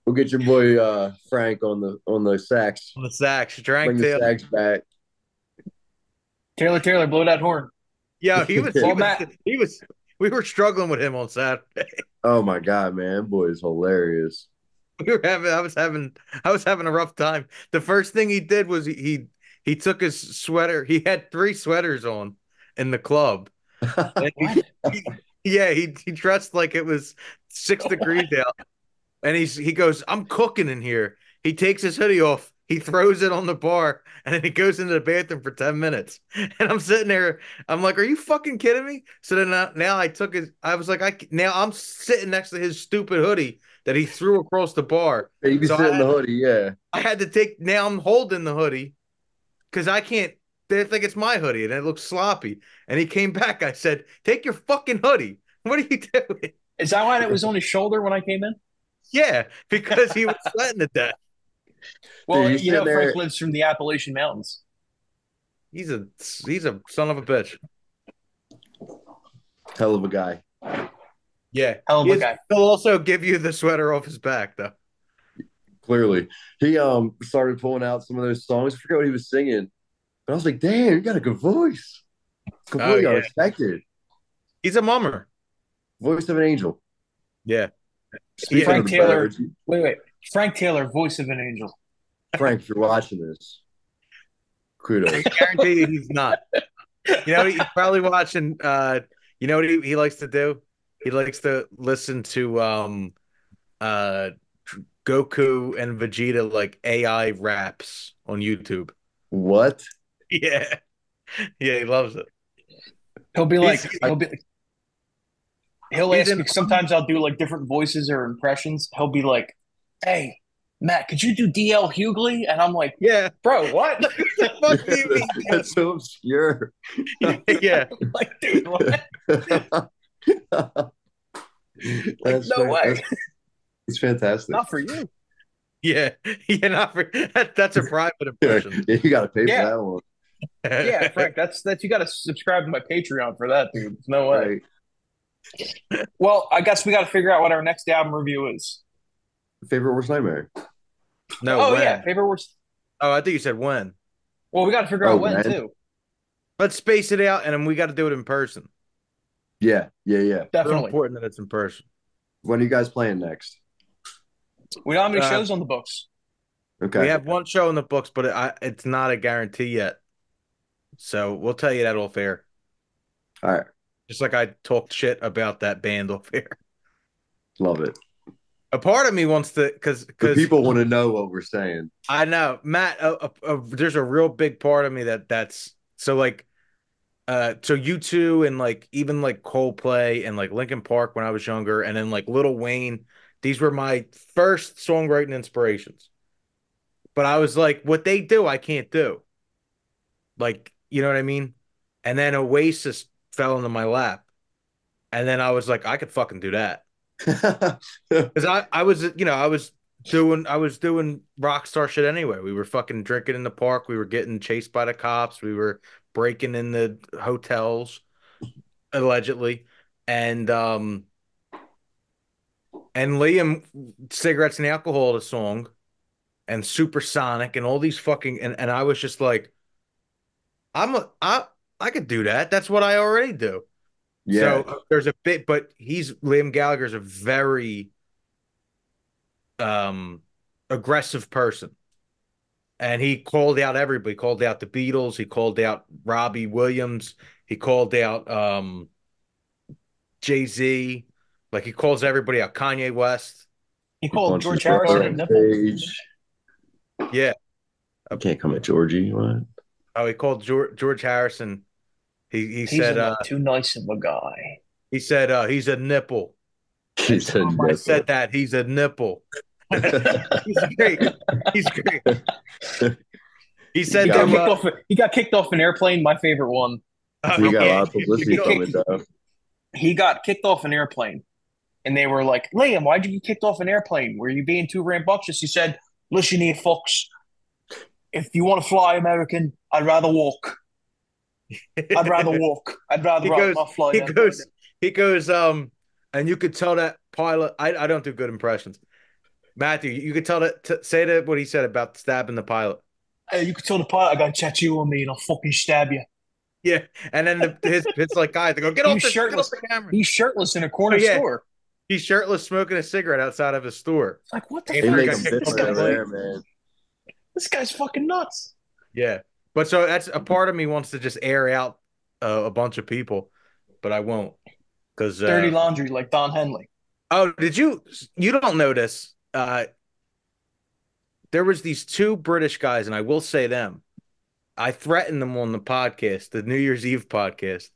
We'll get your boy Frank on the sax. on the sax, drank Bring the tail. sax back. Taylor, blow that horn. Yeah, Well, Matt, he was. We were struggling with him on Saturday. Oh my god, man, boy is hilarious. We were having. I was having a rough time. The first thing he did was he took his sweater. He had three sweaters on in the club. And what? yeah, he dressed like it was 6 degrees out. And he goes, I'm cooking in here. He takes his hoodie off, he throws it on the bar, and then he goes into the bathroom for 10 minutes. And I'm sitting there, I'm like, are you fucking kidding me? So then now I was like, now I'm sitting next to his stupid hoodie that he threw across the bar. You can So sit in the hoodie, yeah. I had to take, now I'm holding the hoodie because I can't, they think it's my hoodie and it looks sloppy. And he came back. I said, take your fucking hoodie. What are you doing? Is that why it was on his shoulder when I came in? Yeah, because he was sweating to death. Well, Dude, you sitting Frank there, lives from the Appalachian Mountains. He's a son of a bitch. hell of a guy. Yeah. Hell of a guy. He'll also give you the sweater off his back, though. Clearly, he started pulling out some of those songs. I forgot what he was singing, but I was like, "Damn, you got a good voice." Completely Yeah. unexpected. He's a mummer. Voice of an angel. Yeah. Speaking Frank of the Taylor. birds, Wait. Frank Taylor, voice of an angel. Frank, if you're watching this, kudos. I guarantee you he's not. He's probably watching. You know what he likes to do? He likes to listen to Goku and Vegeta like AI raps on YouTube. What? Yeah. Yeah, he loves it. He'll be like, he'll He's ask me. Sometimes I'll do like different voices or impressions. He'll be like, "Hey, Matt, could you do DL Hughley?" And I'm like, Yeah. "Bro, what?" The fuck do you mean? That's so obscure. Yeah. I'm like, dude, what? That's no way. It's fantastic. Not for you. Yeah. Yeah, not for that's a private impression. Yeah, you got to pay Yeah. for that one. Yeah, Frank, that's you got to subscribe to my Patreon for that, dude. There's no way. Right. Well, I guess we got to figure out what our next album review is. Favorite worst nightmare. No, Oh when? yeah, favorite worst. Oh, I think you said when. Well, we got to figure out when when? too. Let's space it out, and then we got to do it in person. Yeah. It's Definitely. important that it's in person. When are you guys playing next? We don't have any shows on the books. Okay. We have one show in the books, but it's not a guarantee yet. So we'll tell you that off air. All right. Just like I talked shit about that band off air. Love it. A part of me wants to, because The people want to know what we're saying. I know, Matt. There's a real big part of me that's so like, so U2 and like even like Coldplay and like Linkin Park when I was younger, and then like Lil Wayne. These were my first songwriting inspirations. But I was like, what they do, I can't do. Like, you know what I mean? And then Oasis fell into my lap. And then I was like, I could fucking do that. Because I was, I was doing rock star shit anyway. We were fucking drinking in the park. We were getting chased by the cops. We were breaking in the hotels, allegedly. And Liam, Cigarettes and Alcohol, the song, and Supersonic, and all these fucking, and I was just like, I could do that. That's what I already do. Yeah. So there's a bit, but Liam Gallagher's a very aggressive person. And he called out everybody. He called out the Beatles. He called out Robbie Williams. He called out Jay-Z. Like he calls everybody out. Kanye West. He called George Harrison a nipple. Yeah. I can't come at Georgie. What? Oh, he called George Harrison. He He's said too nice of a guy. He said he's a nipple. He's a nipple. I said that he's a nipple. He's great. He's great. He said he got kicked off an airplane. My favorite one. He got a lot of publicity coming though. He got kicked off an airplane, and they were like, "Liam, why'd you get kicked off an airplane? Were you being too rambunctious?" He said, "Listen here, folks. If you want to fly American, I'd rather walk. I'd rather walk. I'd rather not fly." He goes, and you could tell that pilot. I don't do good impressions. Matthew, you could tell that. Say that what he said about stabbing the pilot. Hey, you could tell the pilot I got a tattoo on me and I'll fucking stab you. Yeah, and then his like guy to go get off the camera. He's shirtless in a corner store. He's shirtless, smoking a cigarette outside of his store. Like what the fuck? This guy's fucking nuts. Yeah, but so that's a part of me wants to just air out a bunch of people, but I won't because dirty laundry like Don Henley. Oh, you don't know this? There was these two British guys, and I will say them. I threatened them on the podcast, the New Year's Eve podcast.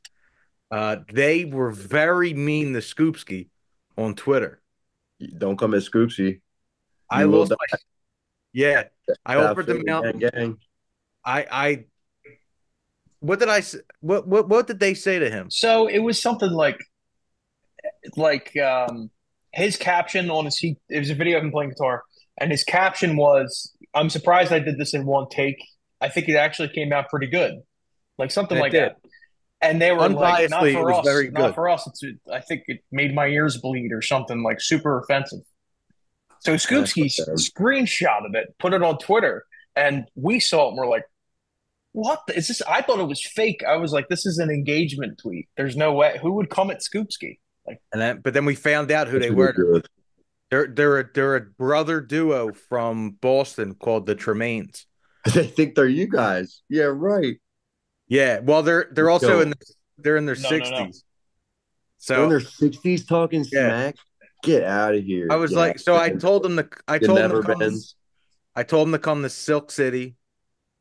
They were very mean to Scoopski on Twitter. Don't come at Scoopski. I lost I offered them out. Gang. I What did I s- what did they say to him? So it was something like his caption on his it was a video of him playing guitar, and his caption was, "I'm surprised I did this in one take. I think it actually came out pretty good." Like something And it like did. that. And they were like, "Not Unbiasedly, it for was us, very not good. for us." I think it made my ears bleed or something like super offensive. So Scoopski screenshotted it, put it on Twitter, and we saw it and we're like, is this? I thought it was fake. I was like, this is an engagement tweet. There's no way. Who would come at Scoopski? Like, But then we found out who That's they were. ridiculous. They're a brother duo from Boston called the Tremaines. They think they're you guys. Yeah, right. Yeah, well, they're also Yo, they're in their no, no, no. 60s. they're in So their 60s talking yeah, smack. Get out of I here. was Yeah, like, so man. I It told them to never come. bends. I told them to come to Silk City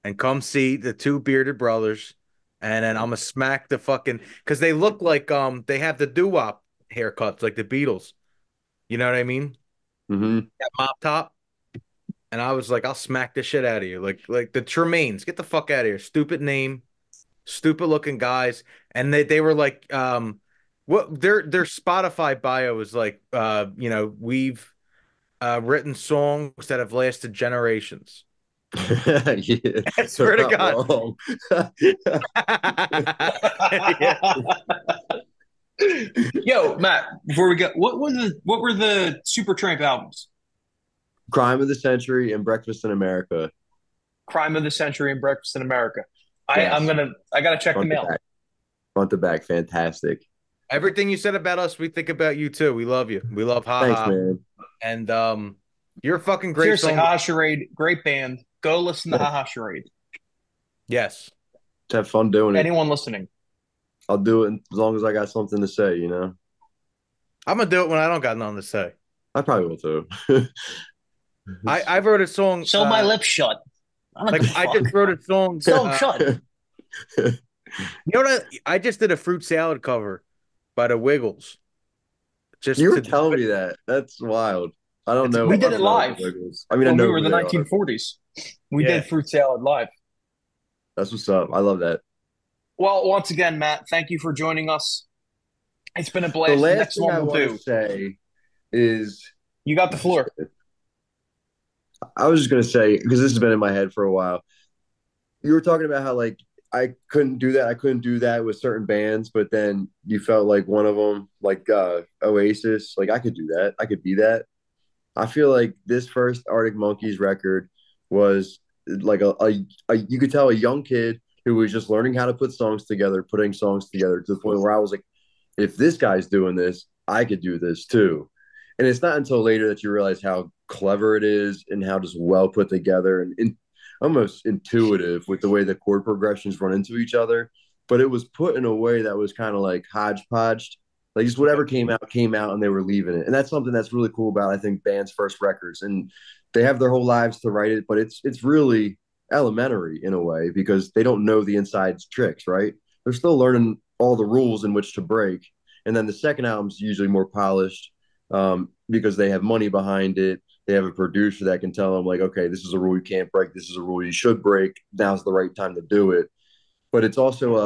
and come see the two bearded brothers, and then I'm gonna smack the fucking because they look like they have the doo-wop haircuts like the Beatles. You know what I mean? Hmm. That mop top. And I was like, I'll smack the shit out of you. Like the Tremaines, get the fuck out of here. Stupid name, stupid looking guys. And they were like, what their Spotify bio is like, we've written songs that have lasted generations. Yeah, I they're swear to not God. wrong. Yeah. Yo, Matt, before we go, what were the Supertramp albums? Crime of the Century and Breakfast in America. Crime of the Century and Breakfast in America. Yes, I gotta check front them to out. back, front to back, fantastic. Everything you said about us, we think about you too. We love you. We love Thanks, haha. man. And you're a fucking great Seriously, song. Haha Charade, great band. Go listen to Yeah, Haha Charade. Yes. just have fun doing it. Anyone listening? I'll do it as long as I got something to say. I'm gonna do it when I don't got nothing to say. I probably will too. I wrote a song Sew my lips shut. I don't give like a I just fuck. wrote a song Sew them shut. you know what I just did a fruit salad cover by the Wiggles You just were to telling me that. That's wild. I don't it's know We much did it about live the Wiggles. I mean, I when we know were in who the they are. 1940s. We yeah. did Fruit Salad live. That's what's up. I love that. Well, once again, Matt, thank you for joining us. It's been a The blast. The last next thing one I we'll want to do. say is You got the floor. I was just going to say, because this has been in my head for a while. You were talking about how, like, I couldn't do that. I couldn't do that with certain bands, but then you felt like one of them, like Oasis, like I could do that. I could be that. I feel like this first Arctic Monkeys record was like you could tell a young kid who was just learning how to put songs together, putting songs together to the point where I was like, if this guy's doing this, I could do this too. And it's not until later that you realize how clever it is and how just well put together and almost intuitive with the way the chord progressions run into each other. But it was put in a way that was kind of like hodgepodge, like just whatever came out, and they were leaving it. And that's something that's really cool about I think bands' first records. And they have their whole lives to write it, but it's really elementary in a way because they don't know the inside tricks, right? They're still learning all the rules in which to break. And then the second album's usually more polished because they have money behind it. They have a producer that can tell them like, okay, this is a rule you can't break. This is a rule you should break. Now's the right time to do it. But it's also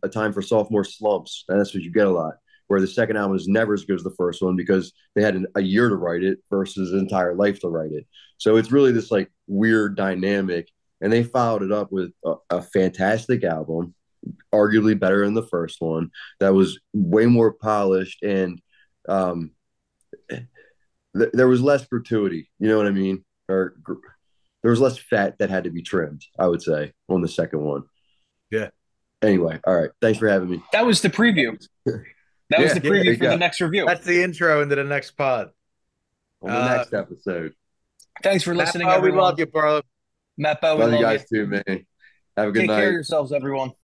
a time for sophomore slumps, and that's what you get a lot. Where the second album is never as good as the first one because they had a year to write it versus an entire life to write it. So it's really this like weird dynamic, and they followed it up with a fantastic album, arguably better than the first one. That was way more polished and um, there was less gratuity. You know what I mean? Or there was less fat that had to be trimmed. I would say on the second one. Yeah. Anyway, all right. Thanks for having me. That was the preview. That was Yeah, the Yeah, there preview you for the go. next review. that's the intro into the next pod. On the next episode. Thanks for Matt listening, Bowe, we everyone. love you, bro. Matt Bowe, we Love you love you. guys too, man. Have a good Take care of night. yourselves, everyone.